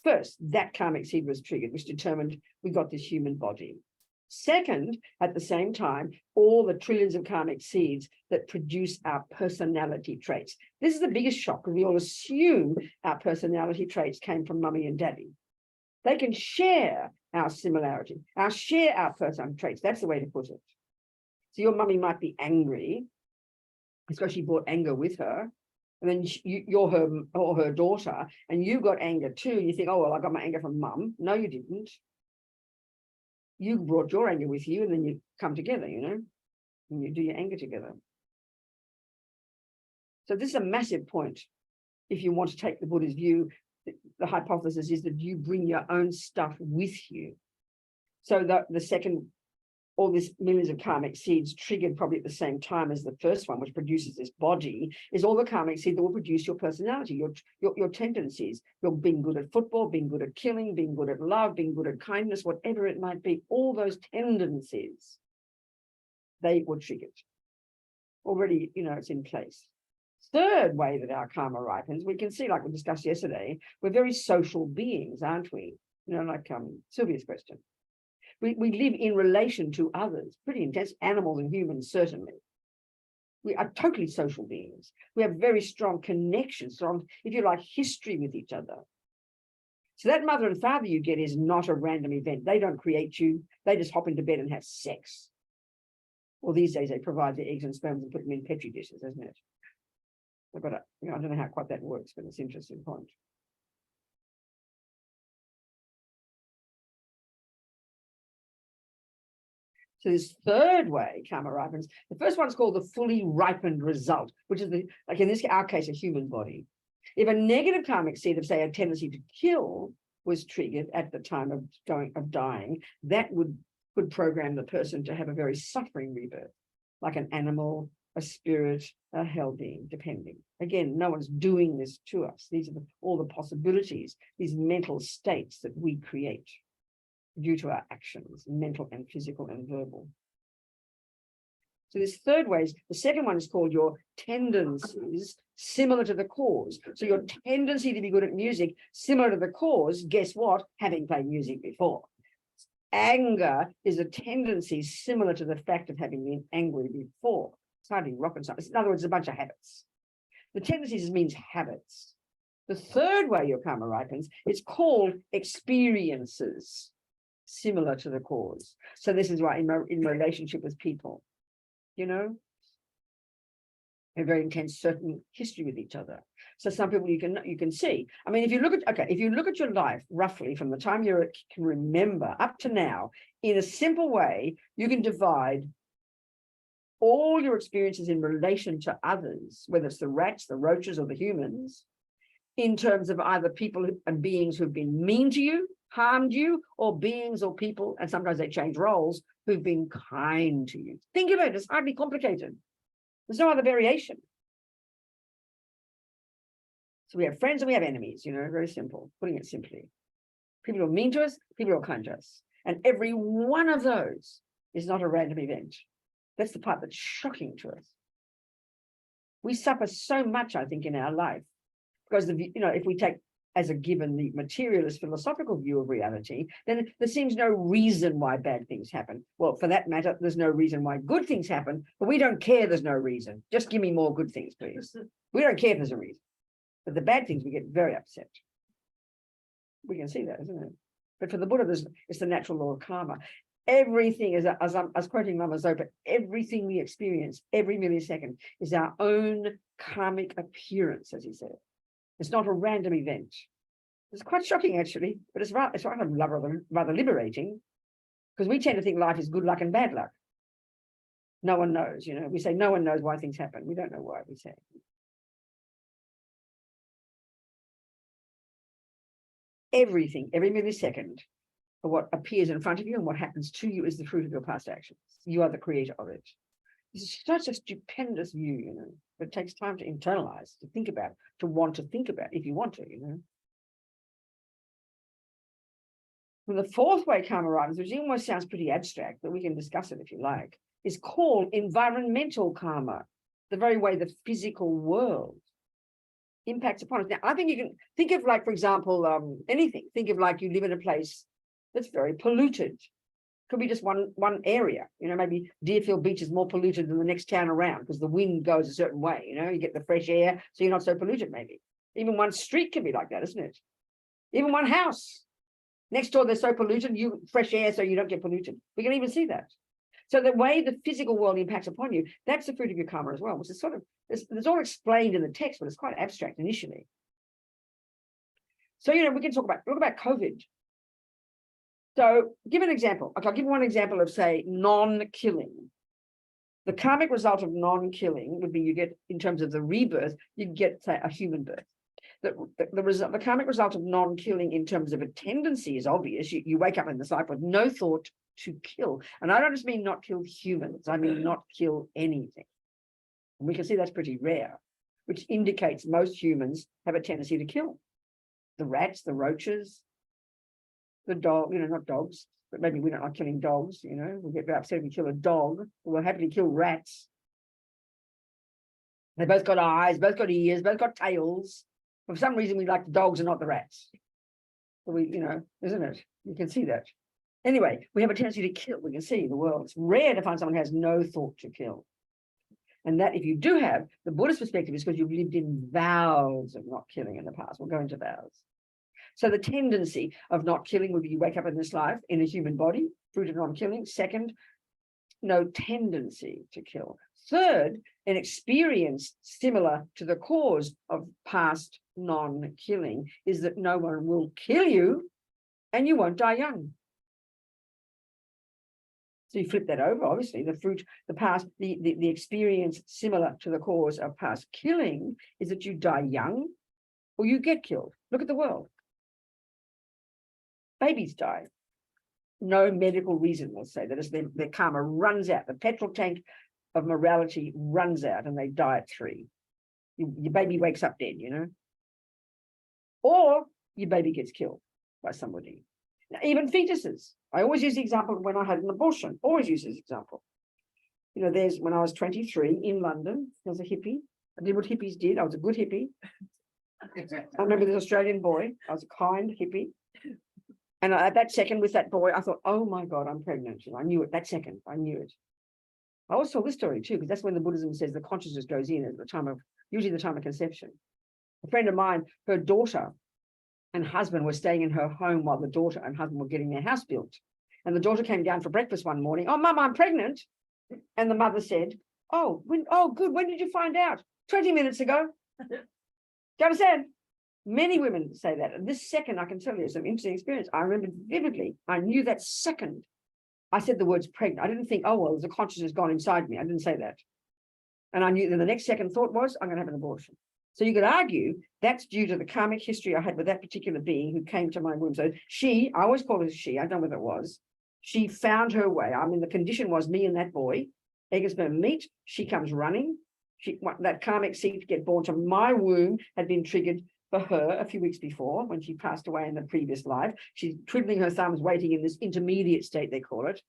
First, that karmic seed was triggered, which determined we got this human body. Second, at the same time, all the trillions of karmic seeds that produce our personality traits. This is the biggest shock, because we all assume our personality traits came from mummy and daddy. They can share our similarity, share our personality traits. That's the way to put it. So your mummy might be angry, because she brought anger with her. And then you're her daughter, and you got anger too. You think, oh, well, I got my anger from mum. No, you didn't. You brought your anger with you, and then you come together, and you do your anger together. So this is a massive point. If you want to take the Buddha's view, the hypothesis is that you bring your own stuff with you. So the second, all these millions of karmic seeds triggered probably at the same time as the first one, which produces this body, is all the karmic seed that will produce your personality, your tendencies. You're being good at football, being good at killing, being good at love, being good at kindness, whatever it might be. All those tendencies, they were triggered. Already, it's in place. Third way that our karma ripens, we can see, like we discussed yesterday, we're very social beings, aren't we? Like Sylvia's question. We live in relation to others, pretty intense, animals and humans, certainly. We are totally social beings. We have very strong connections, strong, if you like, history with each other. So that mother and father you get is not a random event. They don't create you. They just hop into bed and have sex. Well, these days they provide the eggs and sperms and put them in Petri dishes, isn't it? But I don't know how quite that works, but it's an interesting point. So this third way karma ripens, the first one is called the fully ripened result, which is like in our case, a human body. If a negative karmic seed of, say, a tendency to kill was triggered at the time of dying, that could program the person to have a very suffering rebirth, like an animal, a spirit, a hell being, depending. Again, no one's doing this to us. These are all the possibilities, these mental states that we create. due to our actions, mental and physical and verbal. So this third way is, the second one is called your tendencies, similar to the cause. So your tendency to be good at music, similar to the cause, guess what? Having played music before. Anger is a tendency similar to the fact of having been angry before. It's hardly rocket science. In other words, a bunch of habits. The tendencies means habits. The third way your karma ripens, it's called experiences, similar to the cause. So this is why in relationship with people, you know, a very intense certain history with each other. So some people you can see. I mean, if you look at your life roughly from the time you can remember up to now, in a simple way, you can divide all your experiences in relation to others, whether it's the rats, the roaches, or the humans, in terms of either people and beings who've been mean to you, harmed you, or beings or people, and sometimes they change roles, who've been kind to you. Think of it, it's hardly complicated. There's no other variation. So we have friends and we have enemies, you know, very simple, putting it simply. People who are mean to us, people who are kind to us. And every one of those is not a random event. That's the part that's shocking to us. We suffer so much, I think, in our life, because if we take as a given the materialist philosophical view of reality, then there seems no reason why bad things happen. Well, for that matter, there's no reason why good things happen, but we don't care there's no reason. Just give me more good things, please. We don't care if there's a reason. But the bad things, we get very upset. We can see that, isn't it? But for the Buddha, it's the natural law of karma. Everything is, as quoting Lama Zopa, everything we experience every millisecond is our own karmic appearance, as he said. It's not a random event. It's quite shocking, actually, but it's rather liberating, because we tend to think life is good luck and bad luck. No one knows, you know. We say no one knows why things happen. We don't know why, we say. Everything, every millisecond, of what appears in front of you and what happens to you is the fruit of your past actions. You are the creator of it. This is such a stupendous view, you know, but it takes time to internalize, to think about, to want to think about, if you want to, you know. And the fourth way karma ripens, which almost sounds pretty abstract, but we can discuss it if you like, is called environmental karma, the very way the physical world impacts upon us. Now, I think you can think of, like, for example, anything. Think of like you live in a place that's very polluted. Could be just one area, you know, maybe Deerfield Beach is more polluted than the next town around because the wind goes a certain way, you know, you get the fresh air, so you're not so polluted maybe. Even one street can be like that, isn't it? Even one house. Next door, they're so polluted, you fresh air so you don't get polluted. We can even see that. So the way the physical world impacts upon you, that's the fruit of your karma as well, which is sort of, it's all explained in the text, but it's quite abstract initially. So, you know, we can look about COVID. So give an example. Okay, I'll give one example of, say, non-killing. The karmic result of non-killing would be you get, in terms of the rebirth, you get, say, a human birth. The karmic result of non-killing in terms of a tendency is obvious. You wake up in this life with no thought to kill. And I don't just mean not kill humans, I mean not kill anything. And we can see that's pretty rare, which indicates most humans have a tendency to kill. The rats, the roaches, the dog, you know, not dogs, but maybe we don't like killing dogs, you know, we get very upset if we kill a dog, we'll happily kill rats. They both got eyes, both got ears, both got tails. For some reason, we like the dogs and not the rats. So we, you know, isn't it? You can see that. Anyway, we have a tendency to kill. We can see the world. It's rare to find someone who has no thought to kill. And that if you do have, the Buddhist perspective is because you've lived in vows of not killing in the past. We'll go into vows. So the tendency of not killing would be you wake up in this life in a human body, fruit of non-killing. Second, no tendency to kill. Third, an experience similar to the cause of past non-killing is that no one will kill you and you won't die young. So you flip that over, obviously, the fruit, the experience similar to the cause of past killing is that you die young or you get killed. Look at the world. Babies die. No medical reason, we'll say, that is their karma runs out. The petrol tank of morality runs out and they die at 3. Your baby wakes up dead, you know. Or your baby gets killed by somebody. Even fetuses. I always use the example when I had an abortion, always use this example. You know, there's when I was 23 in London, I was a hippie. I did what hippies did. I was a good hippie. I remember this Australian boy. I was a kind hippie. And at that second with that boy, I thought, oh my God, I'm pregnant. And I knew it that second. I knew it. I always told this story too, because that's when the Buddhism says the consciousness goes in at the time of, usually the time of conception. A friend of mine, her daughter and husband were staying in her home while the daughter and husband were getting their house built. And the daughter came down for breakfast one morning. Oh, Mum, I'm pregnant. And the mother said, oh, good. When did you find out? 20 minutes ago. Do you understand? Many women say that. And this second, I can tell you some interesting experience. I remember vividly. I knew that second I said the words pregnant. I didn't think, oh, well, there's a consciousness gone inside me. I didn't say that. And I knew that the next second thought was, I'm going to have an abortion. So you could argue that's due to the karmic history I had with that particular being who came to my womb. So she, I always call her she, I don't know whether it was, she found her way. I mean, the condition was me and that boy, egg and sperm meet. She comes running. That karmic seed to get born to my womb had been triggered for her a few weeks before when she passed away in the previous life. She's twiddling her thumbs, waiting in this intermediate state, they call it.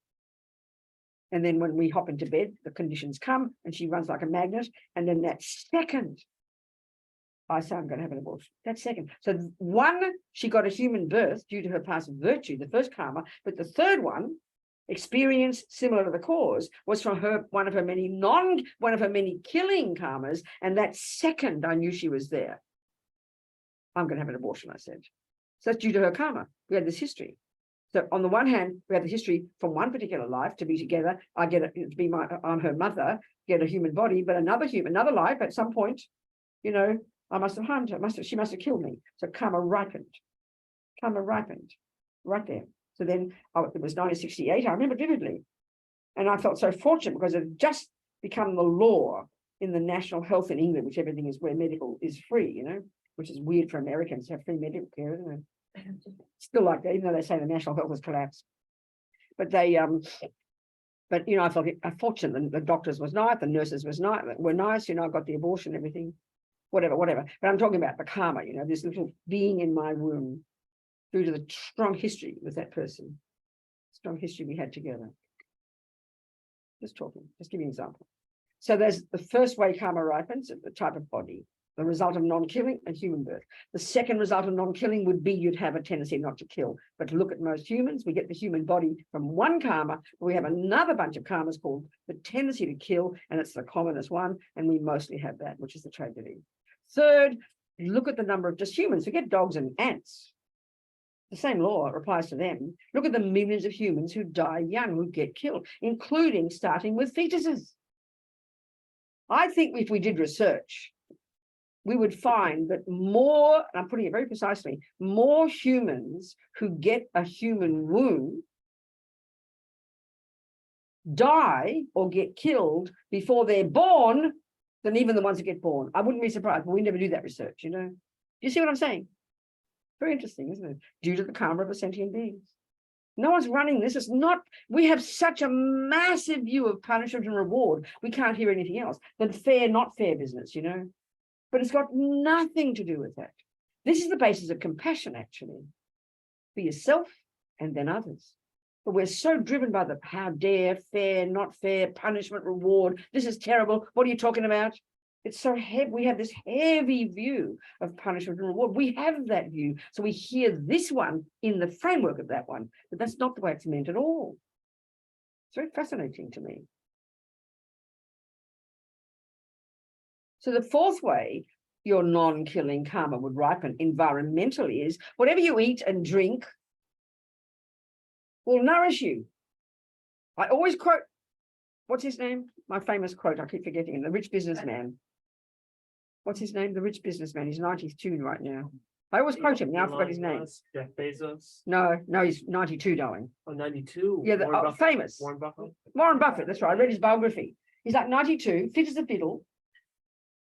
And then when we hop into bed, the conditions come and she runs like a magnet. And then that second, I say, I'm going to have an abortion. That second. So one, she got a human birth due to her past virtue, the first karma. But the third one, experience similar to the cause, was from her, one of her many killing karmas. And that second, I knew she was there. I'm going to have an abortion, I said. So that's due to her karma. We had this history. So on the one hand, we have the history from one particular life to be together. I get it to be I'm her mother, get a human body, but another life at some point, you know, I must have harmed her. She must have killed me. So karma ripened. Karma ripened right there. So then it was 1968. I remember vividly. And I felt so fortunate because it had just become the law in the national health in England, which everything is where medical is free, you know, which is weird for Americans to have free medical care, isn't it? Still like that, even though they say the national health has collapsed. But they, but you know, I felt fortunate. The doctors was nice, the nurses were nice. You know, I got the abortion, everything, whatever. But I'm talking about the karma. You know, this little being in my womb, due to the strong history with that person, strong history we had together. Just talking, just give you an example. So there's the first way karma ripens, the type of body. The result of non-killing, a human birth. The second result of non-killing would be you'd have a tendency not to kill. But look at most humans, we get the human body from one karma, but we have another bunch of karmas called the tendency to kill, and it's the commonest one, and we mostly have that, which is the tragedy. Third, look at the number of just humans. Forget dogs and ants. The same law applies to them. Look at the millions of humans who die young, who get killed, including starting with fetuses. I think if we did research, we would find that more, and I'm putting it very precisely, more humans who get a human womb die or get killed before they're born than even the ones that get born. I wouldn't be surprised, but we never do that research, you know. You see what I'm saying? Very interesting, isn't it? Due to the karma of the sentient beings. No one's running this. It's not, we have such a massive view of punishment and reward. We can't hear anything else than fair, not fair business, you know. But it's got nothing to do with that. This is the basis of compassion, actually, for yourself and then others. But we're so driven by the how dare, fair, not fair, punishment, reward. This is terrible. What are you talking about? It's so heavy. We have this heavy view of punishment and reward. We have that view. So we hear this one in the framework of that one. But that's not the way it's meant at all. It's very fascinating to me. So the fourth way your non-killing karma would ripen environmentally is whatever you eat and drink will nourish you. I always quote, what's his name? My famous quote, I keep forgetting him, the rich businessman. What's his name? The rich businessman. He's 92 right now. I always quote him. Now I forgot his name. Jeff Bezos. No, he's 92, darling. Oh, 92. Yeah, famous. Warren Buffett. Warren Buffett, that's right. I read his biography. He's like 92, fit as a fiddle.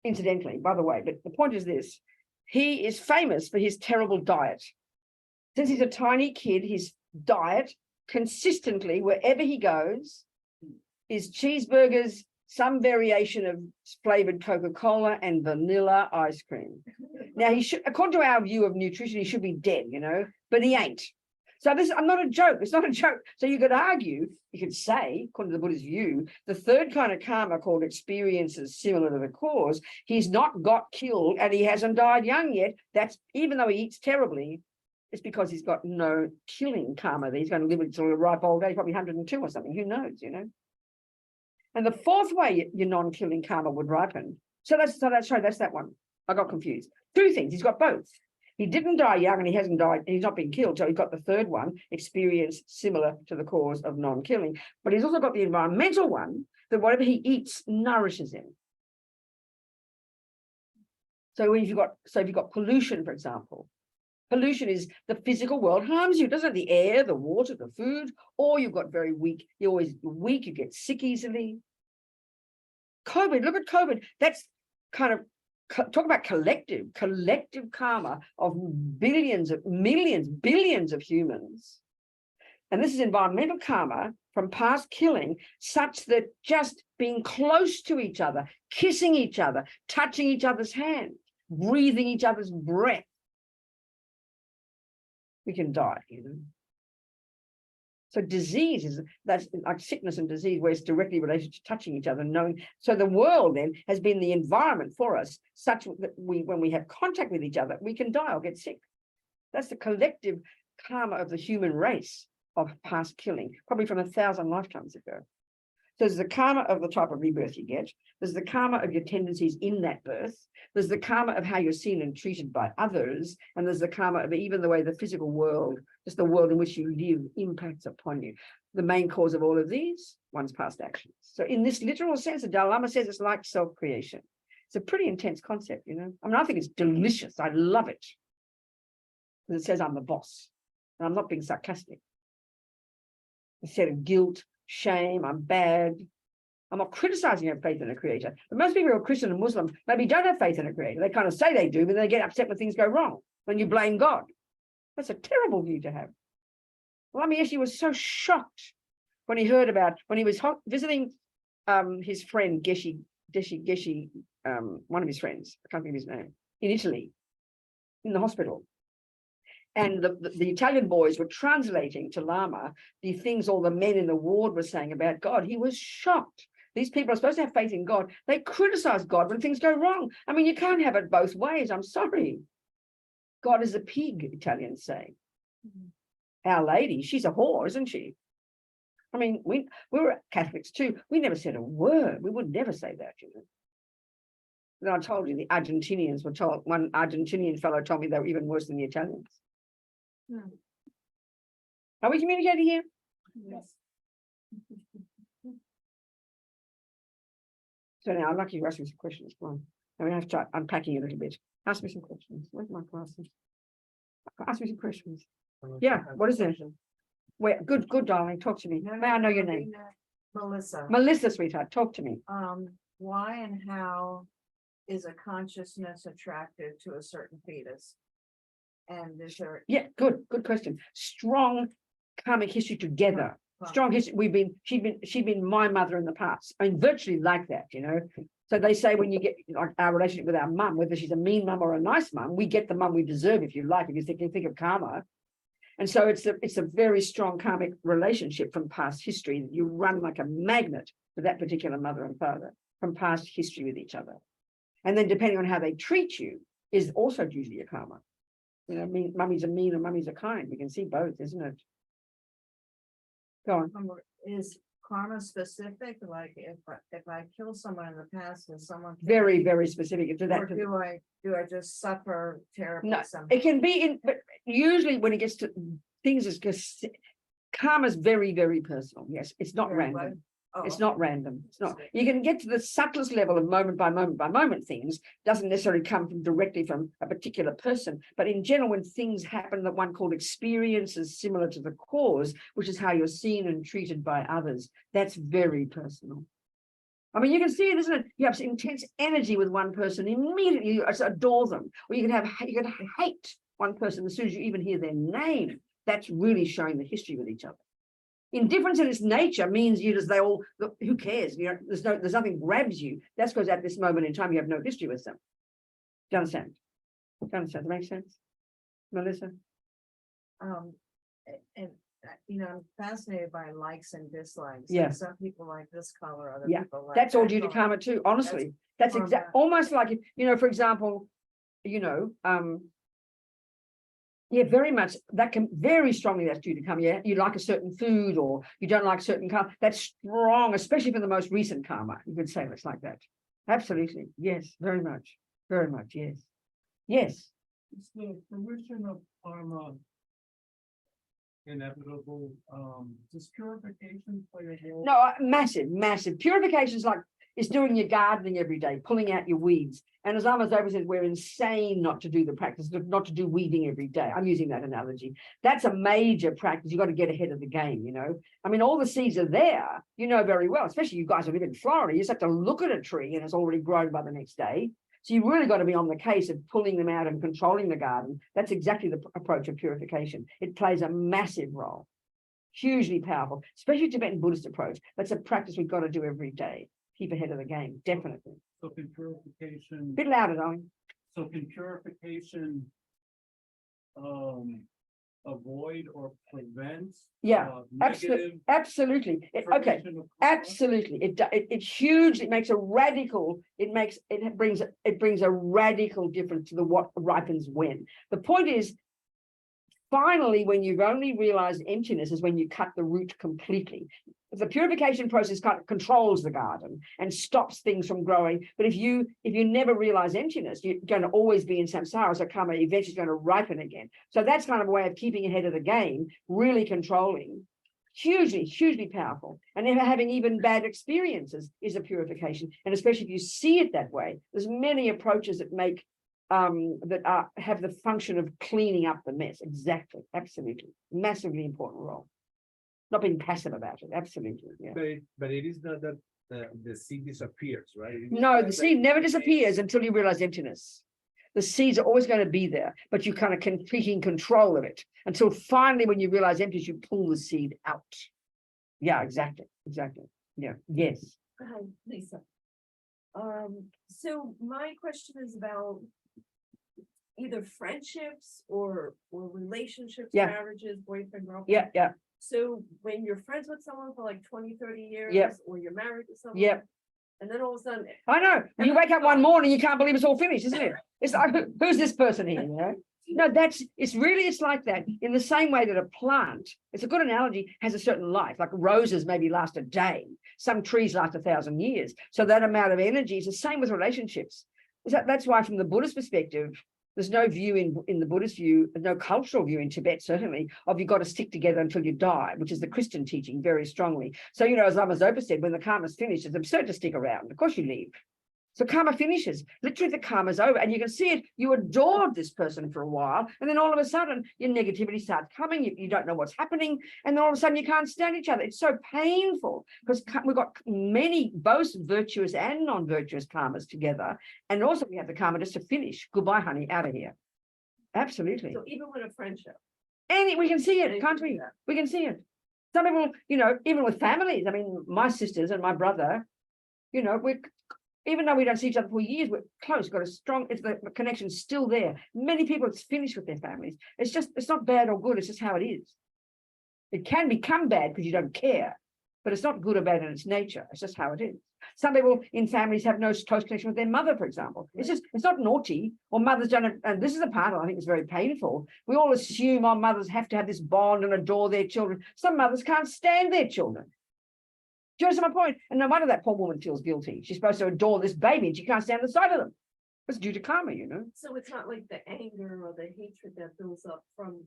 Incidentally, by the way, but the point is this, he is famous for his terrible diet. Since he's a tiny kid, his diet consistently, wherever he goes, is cheeseburgers, some variation of flavored Coca-Cola and vanilla ice cream. Now, he should, according to our view of nutrition, he should be dead, you know, but he ain't. So this, I'm not a joke. It's not a joke. So you could argue, you could say, according to the Buddhist view, the third kind of karma called experiences similar to the cause, he's not got killed and he hasn't died young yet. That's even though he eats terribly, it's because he's got no killing karma that he's going to live until a ripe old age, probably 102 or something. Who knows, you know? And the fourth way your non-killing karma would ripen. So that's that one. I got confused. Two things. He's got both. He didn't die young and he hasn't died, and he's not been killed. So he's got the third one, experience similar to the cause of non-killing. But he's also got the environmental one, that whatever he eats nourishes him. So if you've got pollution, for example, pollution is the physical world harms you, doesn't it? The air, the water, the food, or you've got very weak, you're always weak, you get sick easily. COVID, look at COVID. That's kind of, talk about collective karma of billions of humans. And this is environmental karma from past killing, such that just being close to each other, kissing each other, touching each other's hands, breathing each other's breath, we can die, you know. So disease is, that's like sickness and disease, where it's directly related to touching each other, knowing. So the world then has been the environment for us, such that when we have contact with each other, we can die or get sick. That's the collective karma of the human race of past killing, probably from 1,000 lifetimes ago. So there's the karma of the type of rebirth you get. There's the karma of your tendencies in that birth. There's the karma of how you're seen and treated by others. And there's the karma of even the way the physical world, just the world in which you live, impacts upon you. The main cause of all of these, one's past actions. So in this literal sense, the Dalai Lama says it's like self-creation. It's a pretty intense concept, you know. I mean, I think it's delicious. I love it. Because it says I'm the boss. And I'm not being sarcastic. Instead of guilt, shame, I'm bad. I'm not criticizing your faith in a creator. But most people who are Christian and Muslim maybe don't have faith in a creator. They kind of say they do, but they get upset when things go wrong, when you blame God. That's a terrible view to have. Lama Yeshe was so shocked when he heard about, when he was visiting his friend Geshe, one of his friends, I can't think of his name, in Italy, in the hospital. And the Italian boys were translating to Lama the things all the men in the ward were saying about God. He was shocked. These people are supposed to have faith in God. They criticize God when things go wrong. I mean, you can't have it both ways. I'm sorry. God is a pig, Italians say. Our Lady, she's a whore, isn't she? I mean, we were Catholics too. We never said a word. We would never say that, you know. And I told you the Argentinians were told, one Argentinian fellow told me they were even worse than the Italians. Are we communicating here? Yes. So now I'd like you to ask me some questions. Come on. I'm going to have to start unpacking a little bit. Ask me some questions. Where's my glasses? Ask me some questions. Yeah, what is it? Where? Good, darling. Talk to me. May I know your name? Melissa. Melissa, sweetheart. Talk to me. Why and how is a consciousness attracted to a certain fetus? And is there? Yeah, good question. Strong karmic history together. Strong history. She'd been my mother in the past. I mean, virtually like that, you know. So they say when you get like our relationship with our mum, whether she's a mean mum or a nice mum, we get the mum we deserve, if you like, if you think of karma. And so it's a very strong karmic relationship from past history. You run like a magnet to that particular mother and father from past history with each other. And then depending on how they treat you is also usually a karma. You know, mummies are mean and mummies are kind. We can see both, isn't it? Go on. Is karma specific? Like if I kill someone in the past and someone very, very specific to that. Or do I just suffer terribly? No, somehow? it can be but usually when it gets to things is because karma is very, very personal. Yes, it's not random. Oh, It's not random. It's not. You can get to the subtlest level of moment by moment things. Doesn't necessarily come directly from a particular person, but in general, when things happen that one called experiences similar to the cause, which is how you're seen and treated by others, that's very personal. I mean, you can see it, isn't it? You have intense energy with one person, immediately you adore them, or you can hate one person as soon as you even hear their name. That's really showing the history with each other. Indifference in its nature means who cares? You know, there's nothing grabs you. That's because at this moment in time you have no history with them. Do you understand? Do you understand? Does that make sense, Melissa? And, I'm fascinated by likes and dislikes. Yeah. Like, some people like this color, other Yeah, people like. That's all that due to color. karma too, honestly. That's from exact, that. almost like, for example, yeah, very much. That can very strongly, that's due to karma. Yeah, you like a certain food or you don't like certain karma. That's strong, especially for the most recent karma. You could say it's like that. Absolutely. Yes, very much. Very much. Yes. Yes. Is the fruition of karma inevitable? Does purification play a role? No, massive. Purification is doing your gardening every day, pulling out your weeds. And as Lama Zopa said, we're insane not to do the practice, not to do weeding every day. I'm using that analogy. That's a major practice. You've got to get ahead of the game, I mean, all the seeds are there, very well, especially you guys who live in Florida. You just have to look at a tree and it's already grown by the next day. So you really got to be on the case of pulling them out and controlling the garden. That's exactly the approach of purification. It plays a massive role, hugely powerful, especially Tibetan Buddhist approach. That's a practice we've got to do every day. Keep ahead of the game, definitely. So can purification, Bit louder, darling. so can purification avoid or prevent? Yeah, negative Absolutely. Okay. fruition of karma? Absolutely. It hugely makes a radical, it brings a radical difference to what ripens when. The point is, finally, when you've only realized emptiness is when you cut the root completely. The purification process kind of controls the garden and stops things from growing. But if you never realize emptiness, you're going to always be in samsara. So karma eventually is going to ripen again. So that's kind of a way of keeping ahead of the game, really controlling. Hugely powerful. And then having even bad experiences is a purification. And especially if you see it that way, there's many approaches that make have the function of cleaning up the mess. Exactly. Absolutely. Massively important role. Not being passive about it. Absolutely. Yeah. But it is not that the seed disappears, right? It is No, that the seed never remains. disappears until you realize emptiness. The seeds are always going to be there, but you kind of can taking control of it until finally, when you realize emptiness, you pull the seed out. Yeah, exactly. Yeah. Yes. Hi, Lisa. So my question is about either friendships or relationships, Yeah. marriages, boyfriend, girlfriend. Yeah. So when you're friends with someone for like 20, 30 years, Yeah. or you're married to someone, Yeah. and then all of a sudden, I know. You wake up one morning, you can't believe it's all finished, isn't it? It's like, who's this person here? No, it's like that. In the same way that a plant, it's a good analogy, has a certain life. Like roses maybe last a day. Some trees last 1,000 years. So that amount of energy is the same with relationships. That's why, from the Buddhist perspective, there's no view in the Buddhist view, no cultural view in Tibet, certainly, of you've got to stick together until you die, which is the Christian teaching very strongly. So, as Lama Zopa said, when the karma's finished, it's absurd to stick around. Of course you leave. So karma finishes. Literally, the karma's over. And you can see it. You adored this person for a while. And then all of a sudden, your negativity starts coming. You don't know what's happening. And then all of a sudden, you can't stand each other. It's so painful because we've got many, both virtuous and non-virtuous karmas together. And also we have the karma just to finish. Goodbye, honey, out of here. Absolutely. so even with a friendship, We can see it, Anything can't we? like that. We can see it. Some people, even with families, I mean, my sisters and my brother, we're, even though we don't see each other for years, we're close, got a strong, the connection's still there. Many people, it's finished with their families. It's not bad or good, it's just how it is. It can become bad because you don't care, but it's not good or bad in its nature. It's just how it is. Some people in families have no close connection with their mother, for example. It's not naughty, or mothers don't have, and this is a part of it, I think it's very painful. We all assume our mothers have to have this bond and adore their children. Some mothers can't stand their children. Do you understand my point? And no wonder that poor woman feels guilty. She's supposed to adore this baby and she can't stand the sight of them. It's due to karma, so it's not like the anger or the hatred that builds up from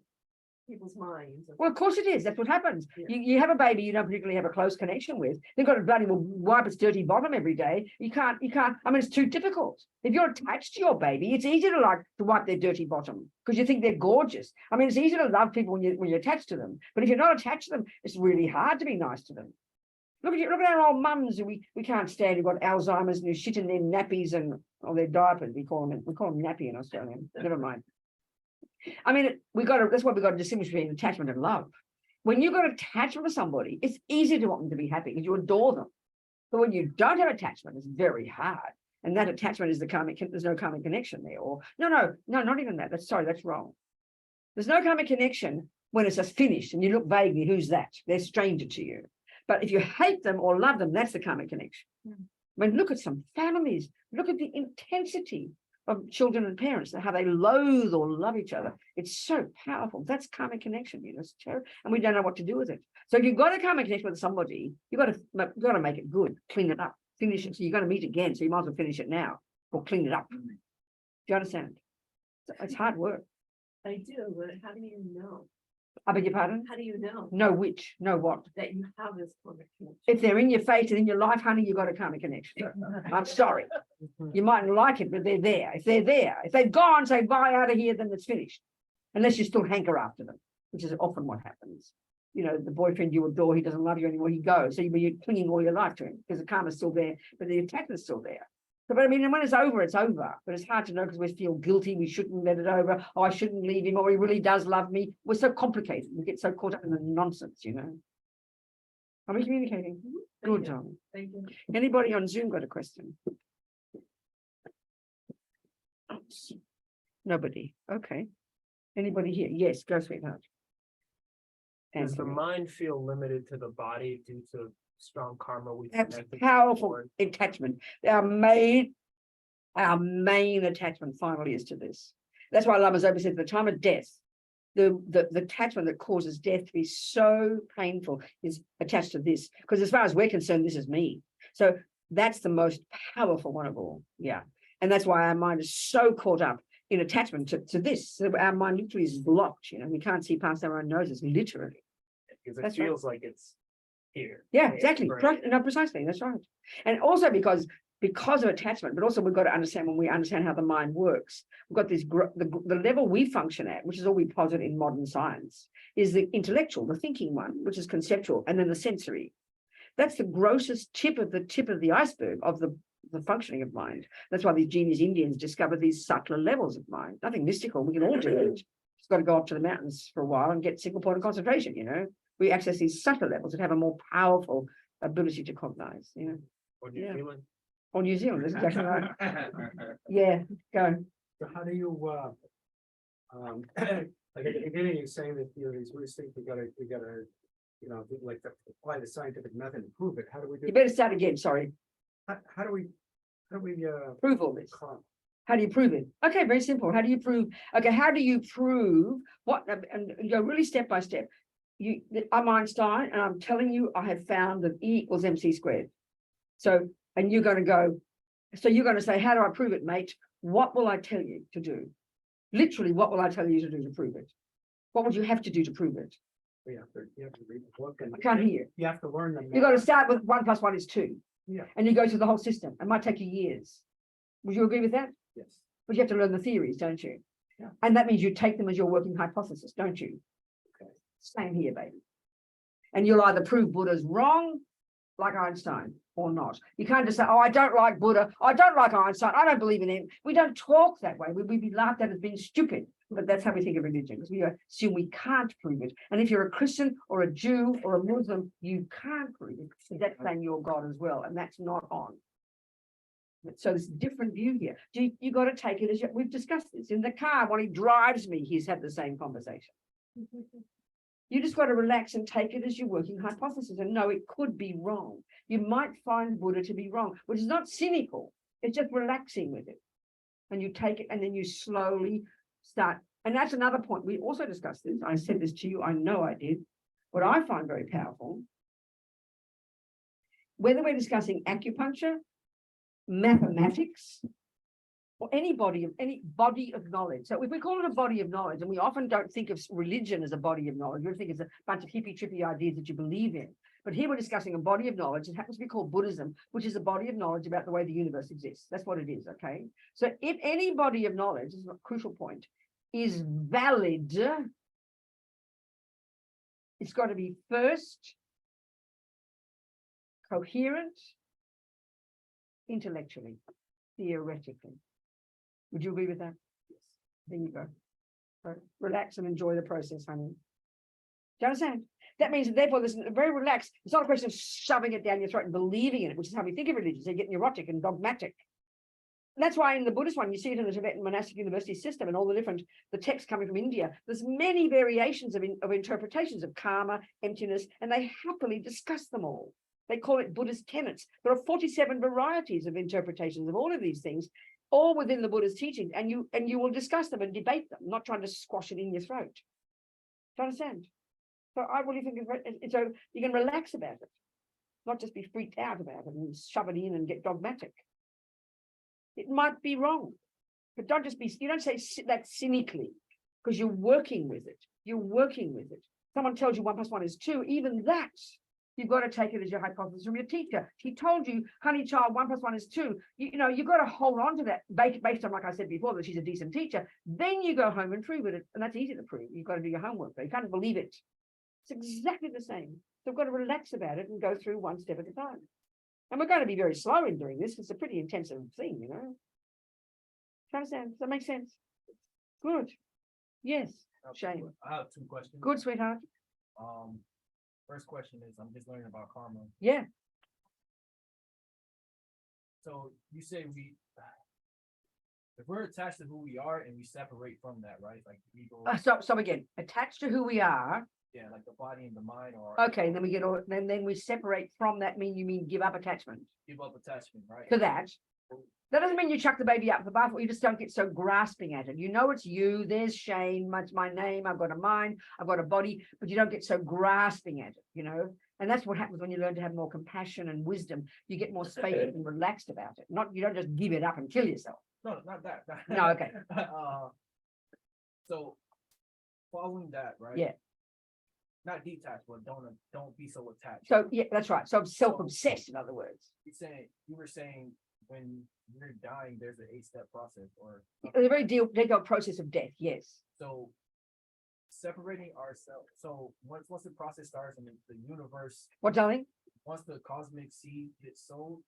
people's minds. Well, of course it is. That's what happens. Yeah. You have a baby you don't particularly have a close connection with. They've got to bloody well wipe its dirty bottom every day. You can't, I mean, it's too difficult. If you're attached to your baby, it's easy to wipe their dirty bottom because you think they're gorgeous. I mean, it's easy to love people when you're attached to them. But if you're not attached to them, it's really hard to be nice to them. Look at our old mums who we can't stand, who've got Alzheimer's and who shit in their nappies or their diapers. We call them nappy in Australia. Never mind. I mean, that's why we've got to distinguish between attachment and love. When you've got attachment to somebody, it's easy to want them to be happy because you adore them. But when you don't have attachment, it's very hard. And that attachment is there's no karmic connection there. Or no, not even that. That's wrong. There's no karmic connection when it's just finished and you look vaguely, who's that? They're stranger to you. But if you hate them or love them, that's the karmic connection. I mean, look at some families, look at the intensity of children and parents, how they loathe or love each other. It's so powerful. That's karmic connection, you know, it's terrible. And we don't know what to do with it. So if you've got a karmic connection with somebody, you've got to make it good, clean it up, finish it. So you're going to meet again. So you might as well finish it now or clean it up. Do you understand? It's hard work. I do, but how do you know? I beg your pardon? How do you know Know which, know what. that you have this karmic connection? If they're in your face and in your life, honey, you've got a karmic connection. I'm sorry. You mightn't like it, but they're there. If they're there, if they've gone, say bye out of here, then it's finished. Unless you still hanker after them, which is often what happens. You know, the boyfriend you adore, he doesn't love you anymore, he goes. So you're clinging all your life to him because the karma's still there, but the attachment's still there. So, but I mean, when it's over, it's over. But it's hard to know because we feel guilty. We shouldn't let it over. Oh, I shouldn't leave him, or he really does love me. We're so complicated. We get so caught up in the nonsense, you know. Are we communicating? Thank Good, you. Tom. Thank you. Anybody on Zoom got a question? Nobody. Okay. Anybody here? Yes, go sweetheart. Does the Answer me. mind feel limited to the body due to strong karma we That's connected powerful before? attachment. Our main attachment finally is to this. That's why Lama Zopa said at the time of death, the attachment that causes death to be so painful is attached to this. Because as far as we're concerned, this is me. So that's the most powerful one of all. Yeah. And that's why our mind is so caught up in attachment to this. So our mind literally is blocked, you know, we can't see past our own noses, literally. Because it That's right. feels like it's here. Yeah, Yeah, exactly. right. No, precisely. That's right. And also because of attachment, but also we've got to understand when we understand how the mind works. We've got this the level we function at, which is all we posit in modern science, is the intellectual, the thinking one, which is conceptual, and then the sensory. That's the grossest tip of the iceberg of the functioning of mind. That's why these genius Indians discovered these subtler levels of mind. Nothing mystical. We can all do it. Just got to go up to the mountains for a while and get single point of concentration, you know. We access these subtler levels that have a more powerful ability to cognize, you know. Or New Yeah. Zealand. Or New Zealand, that's exactly right. Yeah, go. So how do you, like at the beginning, you're saying that, you know, these loose things, we gotta, you know, like apply the scientific method and prove it. How do we do? You better start again, sorry. How do we, Prove all this. calm? How do you prove it? Okay, very simple. How do you prove? Okay, how do you prove what? And go really step by step. I'm Einstein, and I'm telling you, I have found that E equals MC squared. So, and you're going to go, so you're going to say, how do I prove it, mate? What will I tell you to do? Literally, what will I tell you to do to prove it? What would you have to do to prove it? You have to read the book and I can't hear you. you have to learn them. You've got to start with 1 + 1 is 2. Yeah. And you go through the whole system. It might take you years. Would you agree with that? Yes. But you have to learn the theories, don't you? Yeah. And that means you take them as your working hypothesis, don't you? Okay. Same here, baby. And you'll either prove Buddha's wrong, like Einstein, or not. You can't just say, oh, I don't like Buddha. I don't like Einstein. I don't believe in him. We don't talk that way. We'd be laughed at as being stupid. But that's how we think of religion, because we assume we can't prove it. And if you're a Christian or a Jew or a Muslim, you can't prove it. So that's saying you're God as well. And that's not on. So there's a different view here. You got to take it as we've discussed this in the car. When he drives me, he's had the same conversation. You just got to relax and take it as your working hypothesis and know it could be wrong. You might find Buddha to be wrong, which is not cynical. It's just relaxing with it. And you take it and then you slowly start. And that's another point. We also discussed this. I said this to you. I know I did. What I find very powerful, whether we're discussing acupuncture, mathematics, or any body of knowledge. So if we call it a body of knowledge, and we often don't think of religion as a body of knowledge, we think it's a bunch of hippie trippy ideas that you believe in. But here we're discussing a body of knowledge. It happens to be called Buddhism, which is a body of knowledge about the way the universe exists. That's what it is, okay? So if any body of knowledge, this is a crucial point, is valid, it's got to be first coherent intellectually, theoretically. Would you agree with that? Yes. There you go. Right. Relax and enjoy the process, honey. Do you understand? That means, therefore, this is very relaxed. It's not a question of shoving it down your throat and believing in it, which is how we think of religion. So you get neurotic and dogmatic. that's why in the Buddhist one, you see it in the Tibetan monastic university system and all the texts coming from India. There's many variations of interpretations of karma, emptiness, and they happily discuss them all. They call it Buddhist tenets. There are 47 varieties of interpretations of all of these things, all within the Buddha's teachings, and you will discuss them and debate them, not trying to squash it in your throat. Do you understand? So I really think it's so you can relax about it, not just be freaked out about it and shove it in and get dogmatic. It might be wrong, but you don't say that cynically, because you're working with it. You're working with it. Someone tells you 1 + 1 is 2, even that, you've got to take it as your hypothesis from your teacher. He told you, honey child, 1 + 1 is 2. You've got to hold on to that based on, like I said before, that she's a decent teacher. Then you go home and prove it. And that's easy to prove. You've got to do your homework, though. You can't believe it. It's exactly the same. So we've got to relax about it and go through one step at a time. And we're going to be very slow in doing this. It's a pretty intensive thing, you know. Do you understand? Does that make sense? Good. Yes. Shane. I have 2 questions. Good, sweetheart. First question is, I'm just learning about karma. Yeah. So you say if we're attached to who we are and we separate from that, right? Like ego, So again, attached to who we are. yeah, like the body and the mind, or Okay, and then we get all. Then we separate from that. You mean give up attachment give up attachment, right? to that? That doesn't mean you chuck the baby out of the bath, or you just don't get so grasping at it. You know it's you. There's Shane. It's my name. I've got a mind. I've got a body, but you don't get so grasping at it. You know, and that's what happens when you learn to have more compassion and wisdom. You get more spacious and relaxed about it. You don't just give it up and kill yourself. No, not that. No, okay. So following that, right? Yeah. Not detached, but don't be so attached. So yeah, that's right. So self-obsessed, in other words. You were saying when you're dying, there's an 8-step process, or The very detailed process of death. Yes. so separating ourselves. So once the process starts and the universe, What, darling? once the cosmic seed gets sold,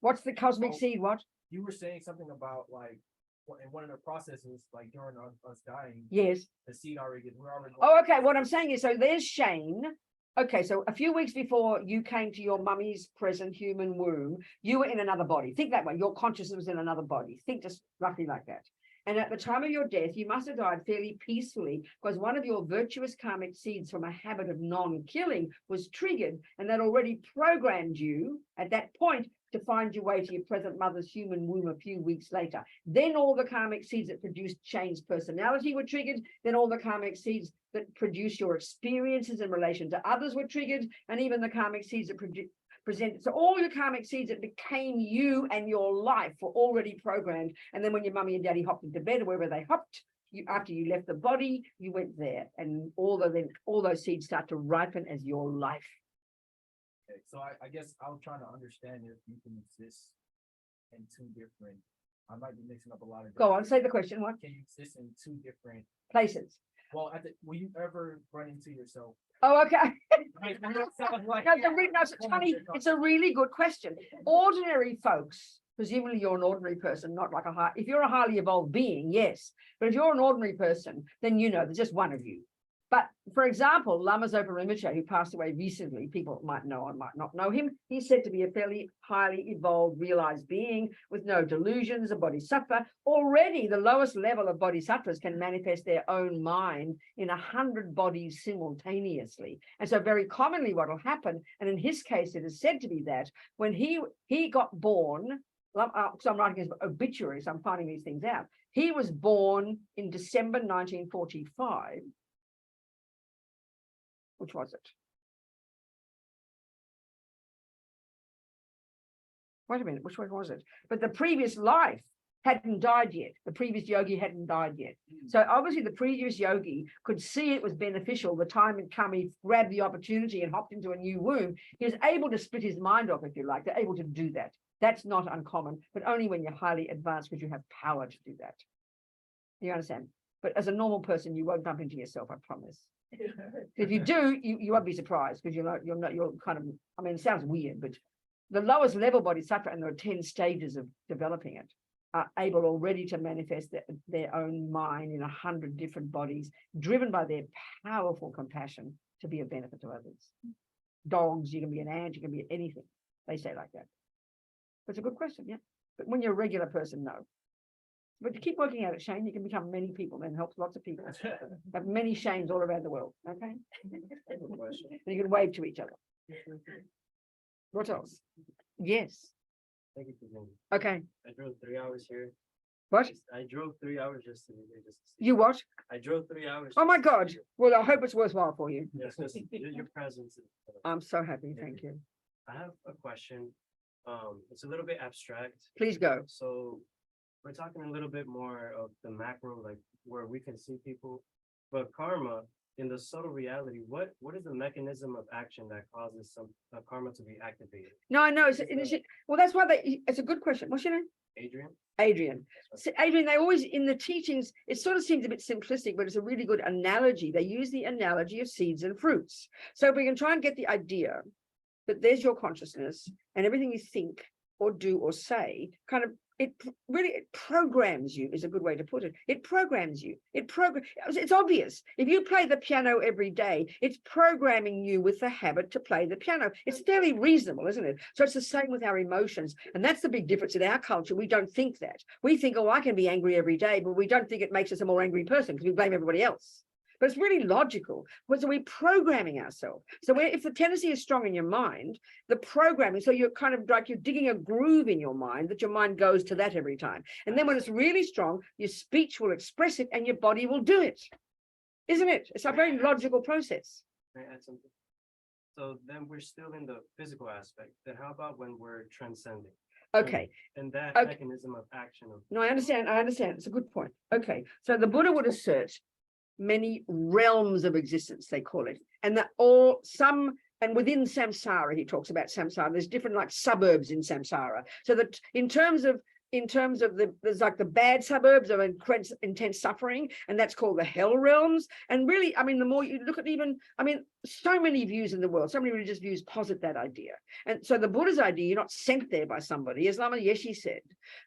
What's the cosmic Oh. seed? What? you were saying something about like in one of the processes, like during us dying, Yes. the seed we're already. Oh, okay. What I'm saying is, so there's Shane. Okay, so a few weeks before you came to your mummy's present human womb, you were in another body. Think that way. Your consciousness was in another body. Think just roughly like that. And at the time of your death, you must have died fairly peacefully, because one of your virtuous karmic seeds from a habit of non-killing was triggered, and that already programmed you at that point to find your way to your present mother's human womb a few weeks later. Then all the karmic seeds that produced Shane's personality were triggered. Then all the karmic seeds that produce your experiences in relation to others were triggered, and even the karmic seeds that present. So all your karmic seeds that became you and your life were already programmed. And then when your mummy and daddy hopped into bed, or wherever they hopped, after you left the body, you went there, and all those seeds start to ripen as your life. Okay, so I guess I was trying to understand if you can exist in 2 different. I might be mixing up a lot of. Go on, say the question. What? Can you exist in 2 different? Places? Well, will you ever run into yourself? Oh, okay. Like, No, it's funny. It's a really good question. Ordinary folks, presumably you're an ordinary person, not like if you're a highly evolved being, yes. But if you're an ordinary person, then there's just one of you. But for example, Lama Zopa Rinpoche, who passed away recently, people might know or might not know him. He's said to be a fairly highly evolved, realized being with no delusions, a bodhisattva. Already the lowest level of bodhisattvas can manifest their own mind in 100 bodies simultaneously. And so very commonly what will happen, and in his case, it is said to be that when he got born, so I'm writing his obituary, so I'm finding these things out. He was born in December 1945. Which was it? Wait a minute, which one was it? But the previous life hadn't died yet. The previous yogi hadn't died yet. So obviously the previous yogi could see it was beneficial. The time had come, he grabbed the opportunity and hopped into a new womb. He was able to split his mind off, if you like. They're able to do that. That's not uncommon, but only when you're highly advanced, because you have power to do that. You understand? But as a normal person, you won't bump into yourself, I promise. If you do, you won't be surprised, because you're kind of, I mean, it sounds weird, but the lowest level bodhisattva, and there are 10 stages of developing it, are able already to manifest their own mind in 100 different bodies, driven by their powerful compassion to be of benefit to others. Dogs, you can be an ant, you can be anything. They say like that. That's a good question, yeah. But when you're a regular person, no. But to keep working at it, Shane, you can become many people, then helps lots of people. Have many Shanes all around the world, okay? Question. And you can wave to each other. What else? Yes, Thank you for doing. okay. I drove 3 hours here. What? I drove 3 hours just to be here, just to see. You what? I drove 3 hours. Oh my just to God. see you. Well, I hope it's worthwhile for you. Yes, just your presence. I'm so happy, thank you. I have a question. It's a little bit abstract. Please go. So we're talking a little bit more of the macro, like where we can see people, but karma in the subtle reality, what is the mechanism of action that causes some karma to be activated? No, I know. Well, that's why it's a good question. What's your name? Adrian? Adrian. So, Adrian, they always, in the teachings, it sort of seems a bit simplistic, but it's a really good analogy. They use the analogy of seeds and fruits. So if we can try and get the idea that there's your consciousness and everything you think or do or say, kind of, it programs you is a good way to put it. It programs you. It's obvious. If you play the piano every day, it's programming you with the habit to play the piano. It's fairly reasonable, isn't it? So it's the same with our emotions. And that's the big difference in our culture. We don't think that. We think, oh, I can be angry every day, but we don't think it makes us a more angry person because we blame everybody else. But it's really logical. So we're programming ourselves. So if the tendency is strong in your mind, the programming, so you're kind of like you're digging a groove in your mind that your mind goes to that every time. And then when it's really strong, your speech will express it and your body will do it. Isn't it? It's a very logical process. Can I add something? So then we're still in the physical aspect. Then how about when we're transcending? Okay. And that Okay. mechanism of action of No, I understand. It's a good point. Okay. So the Buddha would assert many realms of existence, they call it, and that and within samsara, he talks about samsara, there's different like suburbs in samsara. So that in terms of there's like the bad suburbs of intense suffering, and that's called the hell realms. And really, I mean, the more you look at so many views in the world, so many religious views posit that idea. And so the Buddha's idea, you're not sent there by somebody, as Lama Yeshe said.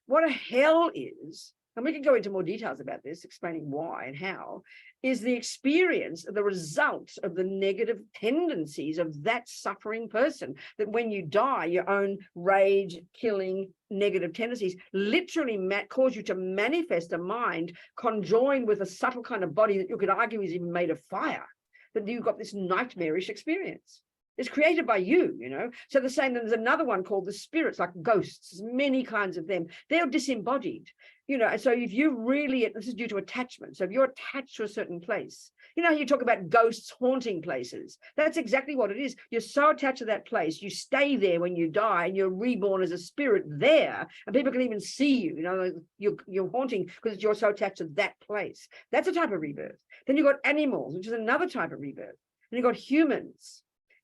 What a hell is, and we can go into more details about this, explaining why and how, is the experience, the result of the negative tendencies of that suffering person. That when you die, your own rage, killing, negative tendencies literally cause you to manifest a mind conjoined with a subtle kind of body that you could argue is even made of fire. That you've got this nightmarish experience. It's created by you, you know. So the same, there's another one called the spirits, like ghosts. There's many kinds of them. They're disembodied, you know. And so if you really, this is due to attachment. So if you're attached to a certain place, you know, you talk about ghosts haunting places. That's exactly what it is. You're so attached to that place, you stay there when you die, and you're reborn as a spirit there, and people can even see you. You know, you're haunting because you're so attached to that place. That's a type of rebirth. Then you've got animals, which is another type of rebirth. And you've got humans.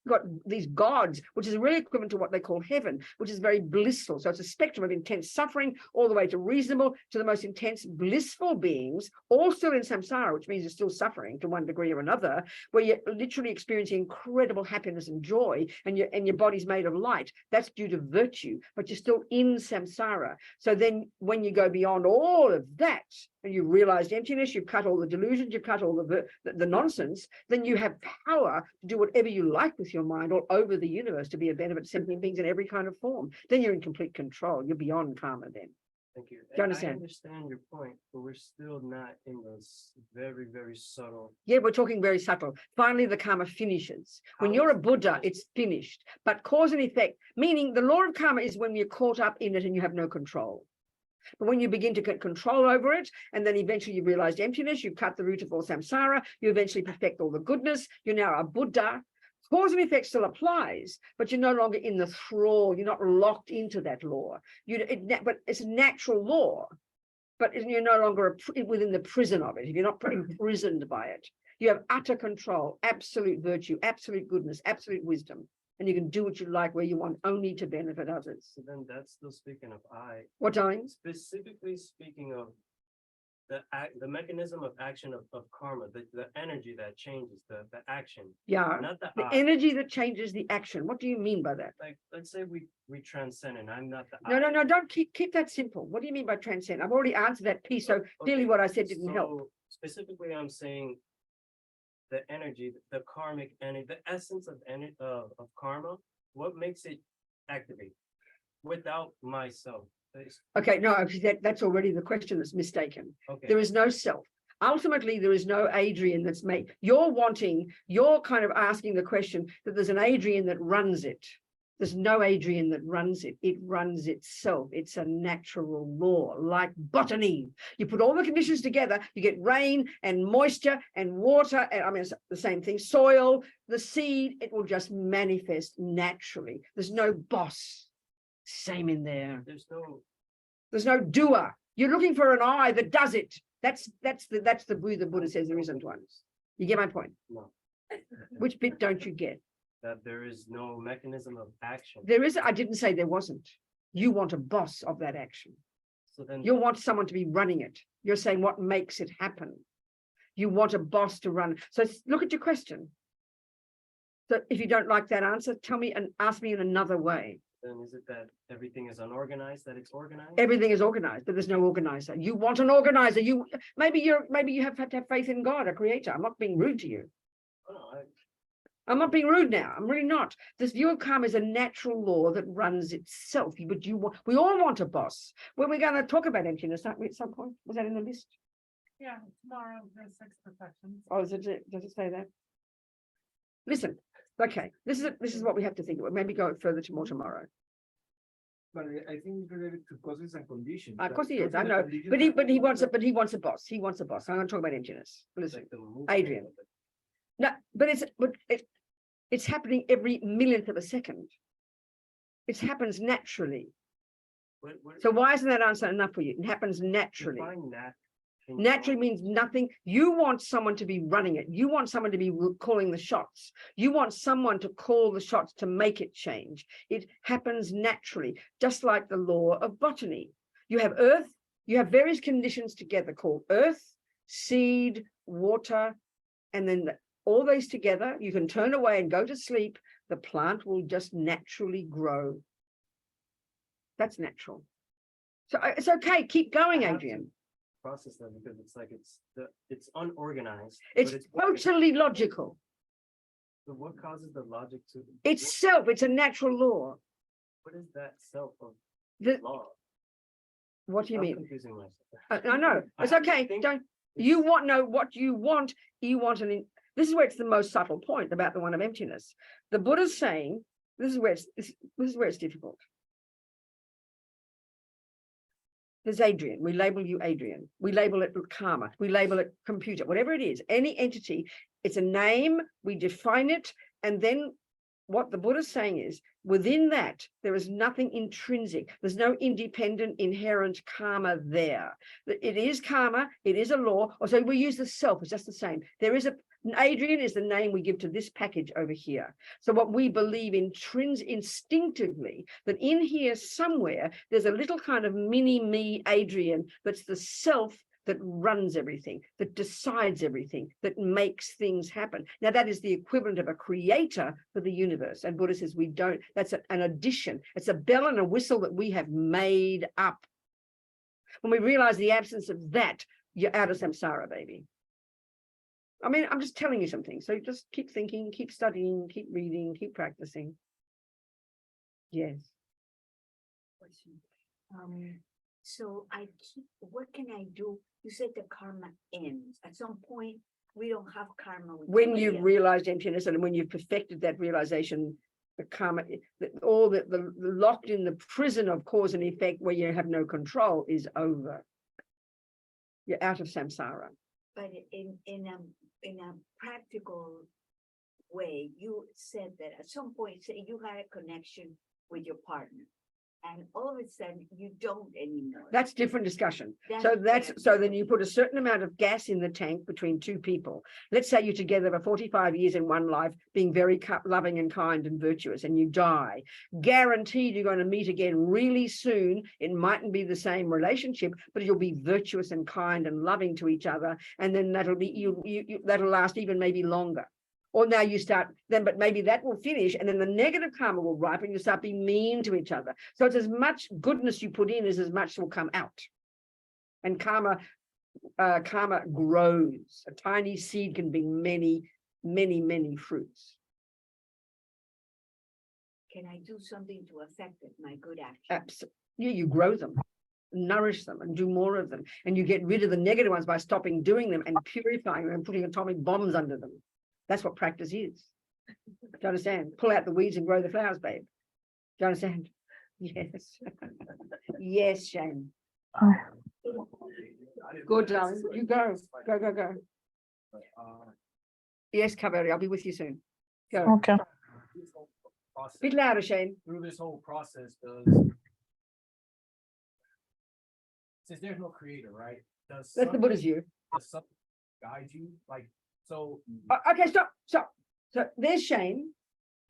Got these gods, which is really equivalent to what they call heaven, which is very blissful. So it's a spectrum of intense suffering all the way to reasonable, to the most intense blissful beings, all still in samsara, which means you're still suffering to one degree or another, where you're literally experiencing incredible happiness and joy, and your body's made of light. That's due to virtue, but you're still in samsara. So then when you go beyond all of that, and you realized emptiness, you've cut all the delusions, you've cut all the nonsense, then you have power to do whatever you like with your mind all over the universe to be a benefit to sentient beings in every kind of form. Then you're in complete control. You're beyond karma then. Thank you. Do you understand? I understand your point, but we're still not in those very, very subtle. Yeah, we're talking very subtle. Finally, the karma finishes. When you're a Buddha, it's finished. But cause and effect, meaning the law of karma is when you're caught up in it and you have no control. But when you begin to get control over it, and then eventually you realize emptiness, you've cut the root of all samsara, you eventually perfect all the goodness, you're now a Buddha. Cause and effect still applies, but you're no longer in the thrall, you're not locked into that law. But it's a natural law, but you're no longer within the prison of it. If you're not imprisoned by it, you have utter control, absolute virtue, absolute goodness, absolute wisdom. And you can do what you like where you want, only to benefit others. So then that's still speaking of I. What time? Specifically speaking of the mechanism of action of karma, the energy that changes, the action. Yeah. Not the The I. energy that changes the action. What do you mean by that? Like, let's say we transcend and I'm not the No, I. no, don't keep that simple. What do you mean by transcend? I've already answered that piece, so clearly what I said didn't help. Specifically, I'm saying the energy, the karmic energy, the essence of karma, what makes it activate without myself? Okay, no, because that's already the question that's mistaken. Okay, There is no self. Ultimately, there is no Adrian that's made. You're kind of asking the question that there's an Adrian that runs it. There's no Adrian that runs it. It runs itself. It's a natural law, like botany. You put all the conditions together, you get rain and moisture and water, and I mean, it's the same thing, soil, the seed, it will just manifest naturally. There's no boss. Same in there. There's no doer. You're looking for an eye that does it. That's the Buddha says there isn't one. You get my point? no, Which bit don't you get? that there is no mechanism of action. There is, I didn't say there wasn't. You want a boss of that action. So then, You want someone to be running it. You're saying what makes it happen. You want a boss to run. So look at your question. So if you don't like that answer, tell me and ask me in another way. then is it that everything is unorganized, that it's organized? Everything is organized, but there's no organizer. You want an organizer. Maybe you have to have faith in God, a creator. I'm not being rude to you. Oh, no, I'm not being rude now. I'm really not. This view of karma is a natural law that runs itself. But we all want a boss. When we're going to talk about emptiness, aren't we, at some point? Was that in the list? Yeah, tomorrow there's 6 perfections. Oh, does it say that? Listen, okay. This is what we have to think about. Maybe go further to more tomorrow. But I think it's related to causes and conditions. Of course he is. Causes I and know. conditions But he are- wants a boss. He wants a boss. I'm going to talk about emptiness. Listen. like the movement Adrian. of it. No, but it's happening every millionth of a second. It happens naturally. What So why isn't that answer enough for you? It happens naturally. define that? Can you Naturally go- means nothing. You want someone to be running it. You want someone to be calling the shots. You want someone to call the shots to make it change. It happens naturally, just like the law of botany. You have earth, you have various conditions together called earth, seed, water, and then all those together, you can turn away and go to sleep. The plant will just naturally grow. That's natural. So it's okay. Keep going, I have Adrian. process that because it's like it's unorganized. It's but totally logical. So what causes the logic to? It's self. It's a natural law. What is that self of The, law? what do you I'm mean? confusing myself. I know. It's okay. Don't you want know what you want? You want this is where it's the most subtle point about the one of emptiness. The Buddha's saying this is where it's difficult. There's Adrian. We label you Adrian. We label it karma. We label it computer. Whatever it is, any entity. It's a name. We define it, and then what the Buddha's saying is within that there is nothing intrinsic. There's no independent inherent karma there. It is karma. It is a law. Or so we use the self. It's just the same. There is Adrian is the name we give to this package over here. So what we believe instinctively that in here somewhere there's a little kind of mini me Adrian that's the self that runs everything, that decides everything, that makes things happen. Now that is the equivalent of a creator for the universe. And Buddha says we don't, that's an addition. It's a bell and a whistle that we have made up. When we realize the absence of that, you're out of samsara, baby. I mean, I'm just telling you something. So just keep thinking, keep studying, keep reading, keep practicing. Yes. So what can I do? You said the karma ends. At some point, we don't have karma. With When somebody you've else. realized emptiness and when you've perfected that realization, the karma, all the locked in the prison of cause and effect where you have no control is over. You're out of samsara. But in a practical way, you said that at some point, say you had a connection with your partner, and all of a sudden you don't anymore. That's different discussion. That's So then you put a certain amount of gas in the tank between two people. Let's say you're together for 45 years in one life, being very loving and kind and virtuous, and you die. Guaranteed you're going to meet again really soon. It mightn't be the same relationship, but you'll be virtuous and kind and loving to each other. And then that'll be that'll last even maybe longer. Or now you start then, but maybe that will finish and then the negative karma will ripen. You start being mean to each other. So it's as much goodness you put in as much will come out. And karma grows. A tiny seed can bring many, many, many fruits. Can I do something to affect it, my good action? You grow them, nourish them, and do more of them. And you get rid of the negative ones by stopping doing them and purifying them and putting atomic bombs under them. That's what practice is. Do you understand? Pull out the weeds and grow the flowers, babe. Do you understand? Yes. Yes, Shane. Good, darling. You go. Go, go, go. But, Yes, Kaveri, I'll be with you soon. Go. Okay. this whole process- Bit louder, Shane. Through this whole process, since there's no creator, right? That's the Buddha's view. does something guide you? Like, so Okay, stop. So there's Shane,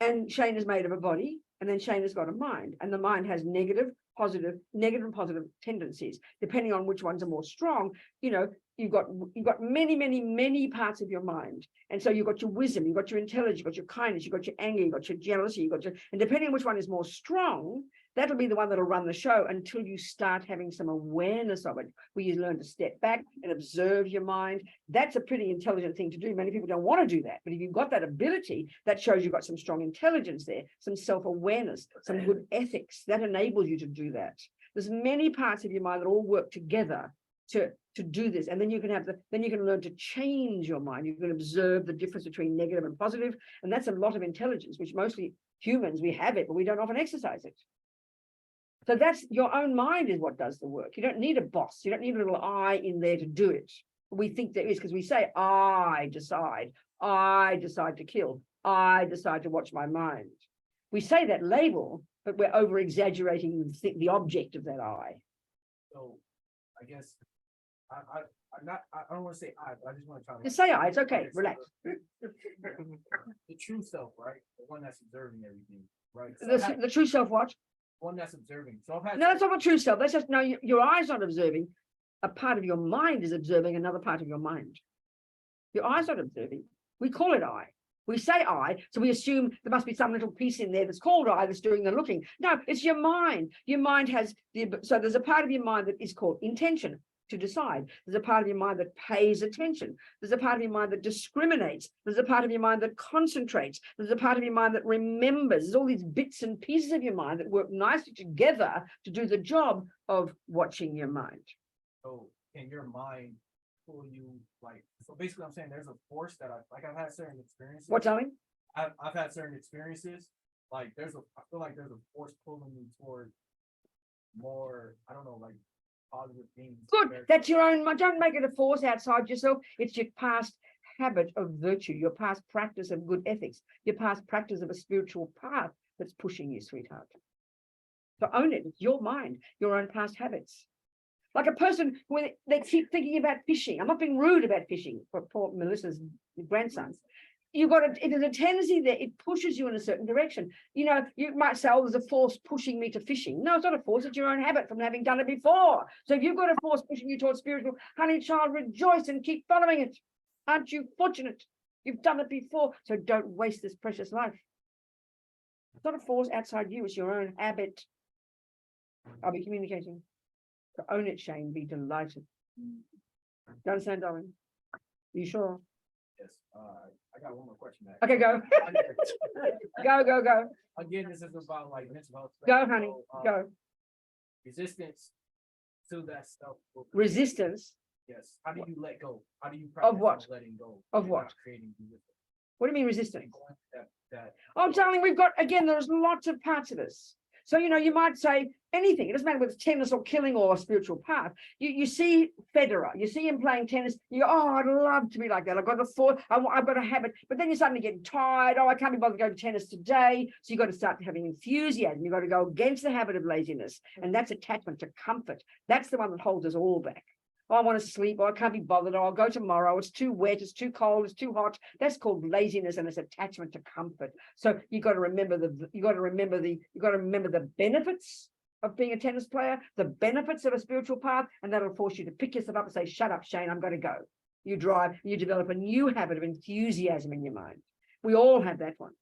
and Shane is made of a body, and then Shane has got a mind, and the mind has negative and positive tendencies, depending on which ones are more strong. You know, you've got many parts of your mind. And so you've got your wisdom, you've got your intelligence, you've got your kindness, you've got your anger, you've got your jealousy, and depending on which one is more strong, that'll be the one that'll run the show until you start having some awareness of it, where you learn to step back and observe your mind. That's a pretty intelligent thing to do. Many people don't want to do that, but if you've got that ability, that shows you've got some strong intelligence there, some self-awareness, some good ethics that enables you to do that. There's many parts of your mind that all work together to do this, and then you can learn to change your mind. You can observe the difference between negative and positive, and that's a lot of intelligence, which mostly humans, we have it, but we don't often exercise it. So that's your own mind is what does the work. You don't need a boss. You don't need a little I in there to do it. We think there is, because we say, I decide to kill, I decide to watch my mind. We say that label, but we're over exaggerating the object of that I. So I guess I don't want to say I, but I just want to try to Just say I, it's okay, so relax. the true self, right? The one that's observing everything, right? So I've had The true self what? one that's observing. So I've had No, that's not the true self. That's just, no, your eye's not observing. A part of your mind is observing another part of your mind. Your eye's not observing. We call it I. We say I, so we assume there must be some little piece in there that's called I that's doing the looking. No, it's your mind. Your mind has so there's a part of your mind that is called intention, to decide. There's a part of your mind that pays attention. There's a part of your mind that discriminates. There's a part of your mind that concentrates. There's a part of your mind that remembers. There's all these bits and pieces of your mind that work nicely together to do the job of watching your mind. So can your mind pull you, like, so basically I'm saying there's a force that I've had certain experiences. What, darling? I've had certain experiences, like I feel like there's a force pulling me toward more, I don't know, like positive things. Good. That's your own. Don't make it a force outside yourself. It's your past habit of virtue, your past practice of good ethics, your past practice of a spiritual path that's pushing you, sweetheart. So own it. It's your mind, your own past habits. Like a person when they keep thinking about fishing. I'm not being rude about fishing for poor Melissa's grandson. It is a tendency there, it pushes you in a certain direction. You know, you might say, oh, there's a force pushing me to fishing. No, it's not a force, it's your own habit from having done it before. So if you've got a force pushing you towards spiritual, honey child, rejoice and keep following it. Aren't you fortunate? You've done it before, so don't waste this precious life. It's not a force outside you, it's your own habit. I'll be communicating. So own it, Shane, be delighted. Do you understand, darling? You sure? Yes. I got one more question. Okay, go. Go. Again, this is about like mental health. Go, honey, go. Resistance to that stuff. Resistance Yes. How do you let go? How do you Of what? practice letting go? Of and what? not creating resistance? What do you mean resistance? That Oh, darling, there's lots of parts of us. So, you know, you might say anything. It doesn't matter whether it's tennis or killing or a spiritual path. You see Federer, you see him playing tennis. You go, oh, I'd love to be like that. I've got a habit. But then you suddenly get tired. Oh, I can't be bothered to go to tennis today. So you've got to start having enthusiasm. You've got to go against the habit of laziness. And that's attachment to comfort. That's the one that holds us all back. Oh, I want to sleep. Oh, I can't be bothered. Oh, I'll go tomorrow. It's too wet. It's too cold. It's too hot. That's called laziness, and it's attachment to comfort. So you got to remember the benefits of being a tennis player, the benefits of a spiritual path, and that'll force you to pick yourself up and say, "Shut up, Shane. I'm going to go." You drive. You develop a new habit of enthusiasm in your mind. We all have that one.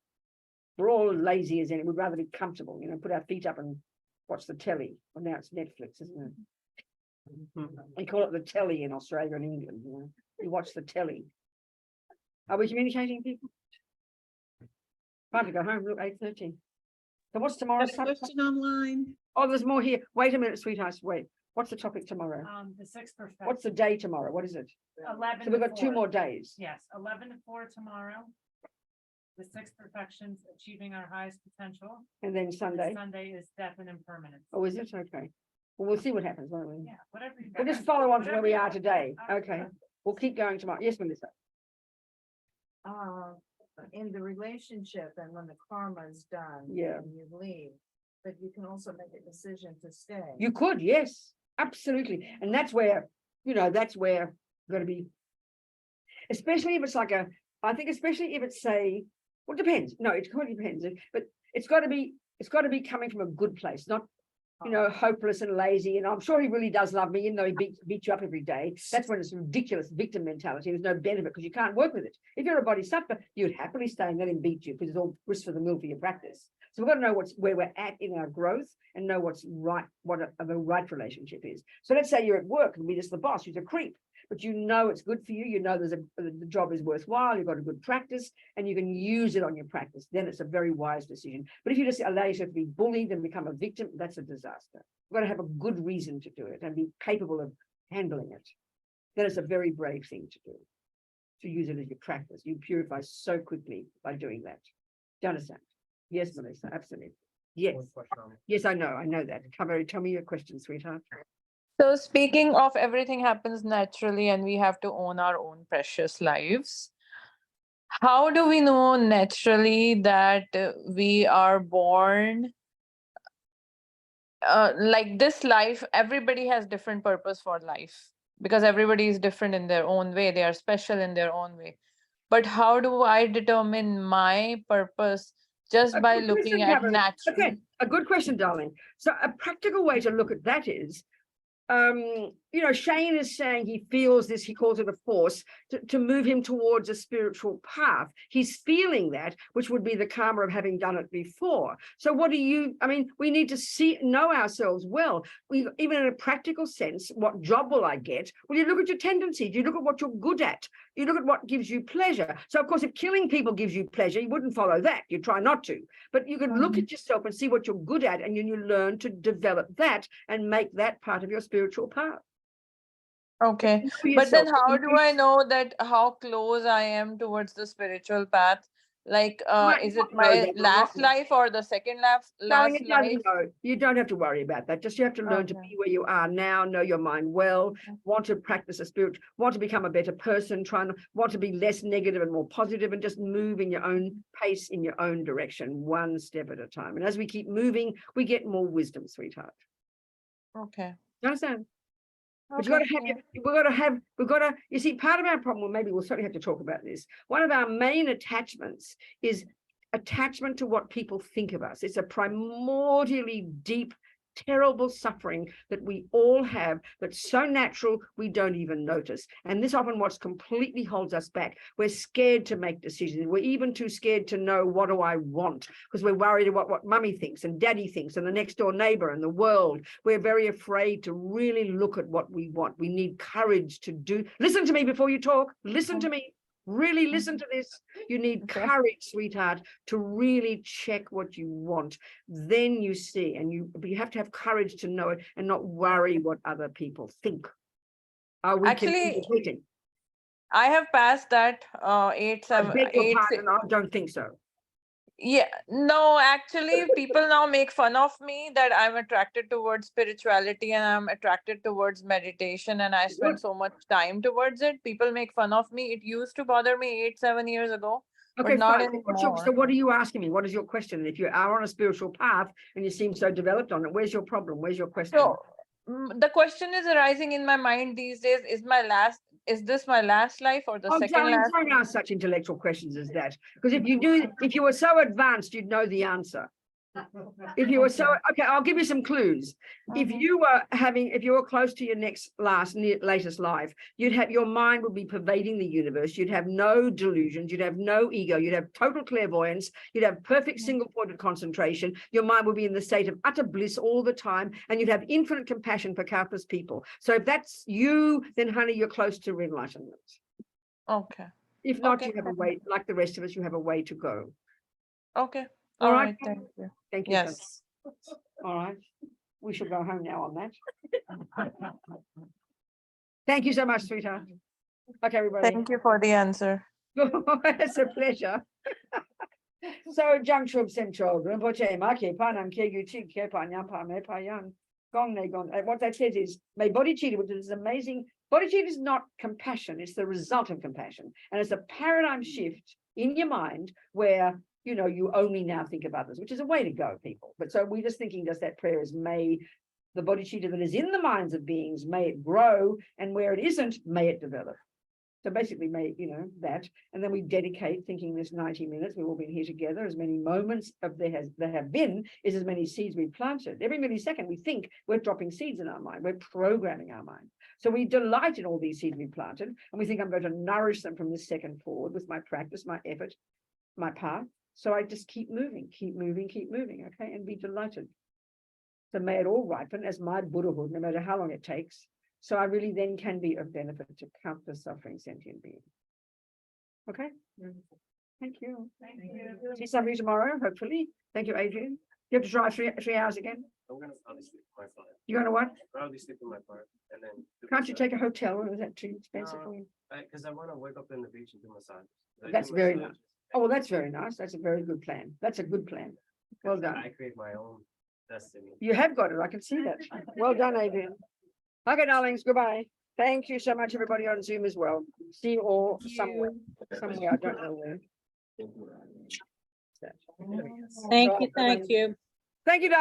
We're all lazy as any. We'd rather be comfortable. You know, put our feet up and watch the telly. Well, now it's Netflix, isn't it? We call it the telly in Australia and England. You know, you watch the telly. Are we communicating, people? Time to go home. Look, 8:13. So what's tomorrow's Got a subject? question online. Oh, there's more here. Wait a minute, sweethearts, wait. What's the topic tomorrow? The sixth perfection. What's the day tomorrow? What is it? 11 So we've to got 2 4. more days. Yes, 11 to 4 tomorrow. The 6 perfections, achieving our highest potential. And then And Sunday. Sunday is death and impermanence. Oh, is it? Okay. Well, we'll see what happens, won't we? Yeah, whatever. you We'll just guys- follow on to where whatever we you are want. today. Okay. We'll keep going tomorrow. Yes, Melissa. In the relationship and when the karma is done. Yeah. and you leave, but you can also make a decision to stay. You could, yes, absolutely. And that's where, that's where got to be. Especially if it's like I think especially if it's say, well, it depends. No, it kind of depends. But it's got to be coming from a good place, not, hopeless and lazy. And I'm sure he really does love me, even though he beat you up every day. That's when it's ridiculous victim mentality. There's no benefit because you can't work with it. If you're a bodhisattva, you'd happily stay and let him beat you because it's all grist for the mill for your practice. So we've got to know where we're at in our growth and know what's right, what the right relationship is. So let's say you're at work and be just the boss who's a creep, but it's good for you. The job is worthwhile. You've got a good practice and you can use it on your practice. Then it's a very wise decision. But if you just allow yourself to be bullied and become a victim, that's a disaster. You've got to have a good reason to do it and be capable of handling it. Then it's a very brave thing to do, to use it as your practice. You purify so quickly by doing that. Do you understand? Yes, Melissa, absolutely. Yes. One question on- Yes, I know that. Tell me your question, sweetheart. So speaking of everything happens naturally and we have to own our own precious lives. How do we know naturally that we are born like this life? Everybody has different purpose for life because everybody is different in their own way. They are special in their own way. But how do I determine my purpose just by looking at natural? Okay, a good question, darling. So a practical way to look at that is, Shane is saying he feels this, he calls it a force to move him towards a spiritual path. He's feeling that, which would be the karma of having done it before. So we need to know ourselves well. Even in a practical sense, what job will I get? Well, you look at your tendencies, you look at what you're good at, you look at what gives you pleasure. So of course, if killing people gives you pleasure, you wouldn't follow that. You try not to, but you can look at yourself and see what you're good at, and you learn to develop that and make that part of your spiritual path. Okay, but then how do I know that how close I am towards the spiritual path? Like, is it my last life or the second last life? You don't have to worry about that. Just you have to learn to be where you are now, know your mind well, want to practice want to become a better person, want to be less negative and more positive, and just move in your own pace, in your own direction, one step at a time. And as we keep moving, we get more wisdom, sweetheart. Okay. You understand? But you see, part of our problem, well, maybe we'll certainly have to talk about this. One of our main attachments is attachment to what people think of us. It's a primordially deep, terrible suffering that we all have that's so natural we don't even notice. And this often what completely holds us back. We're scared to make decisions. We're even too scared to know what do I want, because we're worried about what mummy thinks and daddy thinks and the next door neighbor and the world. We're very afraid to really look at what we want. We need courage to do. Listen to me before you talk. Listen to me. Really listen to this. You need courage, sweetheart, to really check what you want. Then you see, but you have to have courage to know it and not worry what other people think. Are we communicating? I have passed that 8, 7, 8. I don't think so. Yeah, no, actually, people now make fun of me that I'm attracted towards spirituality and I'm attracted towards meditation and I spend so much time towards it. People make fun of me. It used to bother me 8, 7 years ago, Okay, but not fine. anymore. So what are you asking me? What is your question? If you are on a spiritual path and you seem so developed on it, where's your problem? Where's your question? So the question is arising in my mind these days, is this my last life or the second darling, last? don't ask such intellectual questions as that. Because if you were so advanced, you'd know the answer. If you were okay, I'll give you some clues. If you were close to your latest life, your mind would be pervading the universe. You'd have no delusions. You'd have no ego. You'd have total clairvoyance. You'd have perfect single pointed concentration. Your mind would be in the state of utter bliss all the time. And you'd have infinite compassion for countless people. So if that's you, then honey, you're close to enlightenment. Okay. If not, you have a way, like the rest of us, you have a way to go. Okay. All All right. right, thank you. Thank you. so Yes. much. All right. We shall go home now on that. Thank you so much, sweetheart. Okay, everybody. Thank you for the answer. It's a pleasure. So Juncture Central, Rinpoche, Maki, Panam, Kegu, Chik, Kepa, Nyampa, Mepa, Yang, Gong, Ne, Gong. What that says is, may bodhicitta, which is amazing. Bodhicitta is not compassion, it's the result of compassion. And it's a paradigm shift in your mind where, you know, you only now think about this, which is a way to go, people. But so we're just thinking, does that prayer is may the bodhicitta that is in the minds of beings, may it grow, and where it isn't, may it develop. So basically, may, you know, that, and then we dedicate thinking this 90 minutes, we've all been here together, as many moments of there have been, is as many seeds we've planted. Every millisecond we think we're dropping seeds in our mind, we're programming our mind. So we delight in all these seeds we planted, and we think I'm going to nourish them from this second forward with my practice, my effort, my path. So I just keep moving, okay, and be delighted. So may it all ripen as my Buddhahood, no matter how long it takes. So I really then can be of benefit to countless suffering sentient beings. Okay? Thank you. Thank you. See some of you tomorrow, hopefully. Thank you, Adrian. You have to drive three hours again? I'm gonna probably sleep in my car. You're gonna what? Probably sleep in my car and then. Can't you take a hotel, or is that too expensive for you? Because I want to wake up in the beach and do massage. That's very nice. Oh, well, that's very nice. That's a very good plan. That's a good plan. Well done. I create my own destiny. You have got it. I can see that. Well done, Adrian. Okay, darlings, goodbye. Thank you so much, everybody on Zoom as well. See you all somewhere, I don't know where. Thank you, thank you. Thank you, darling.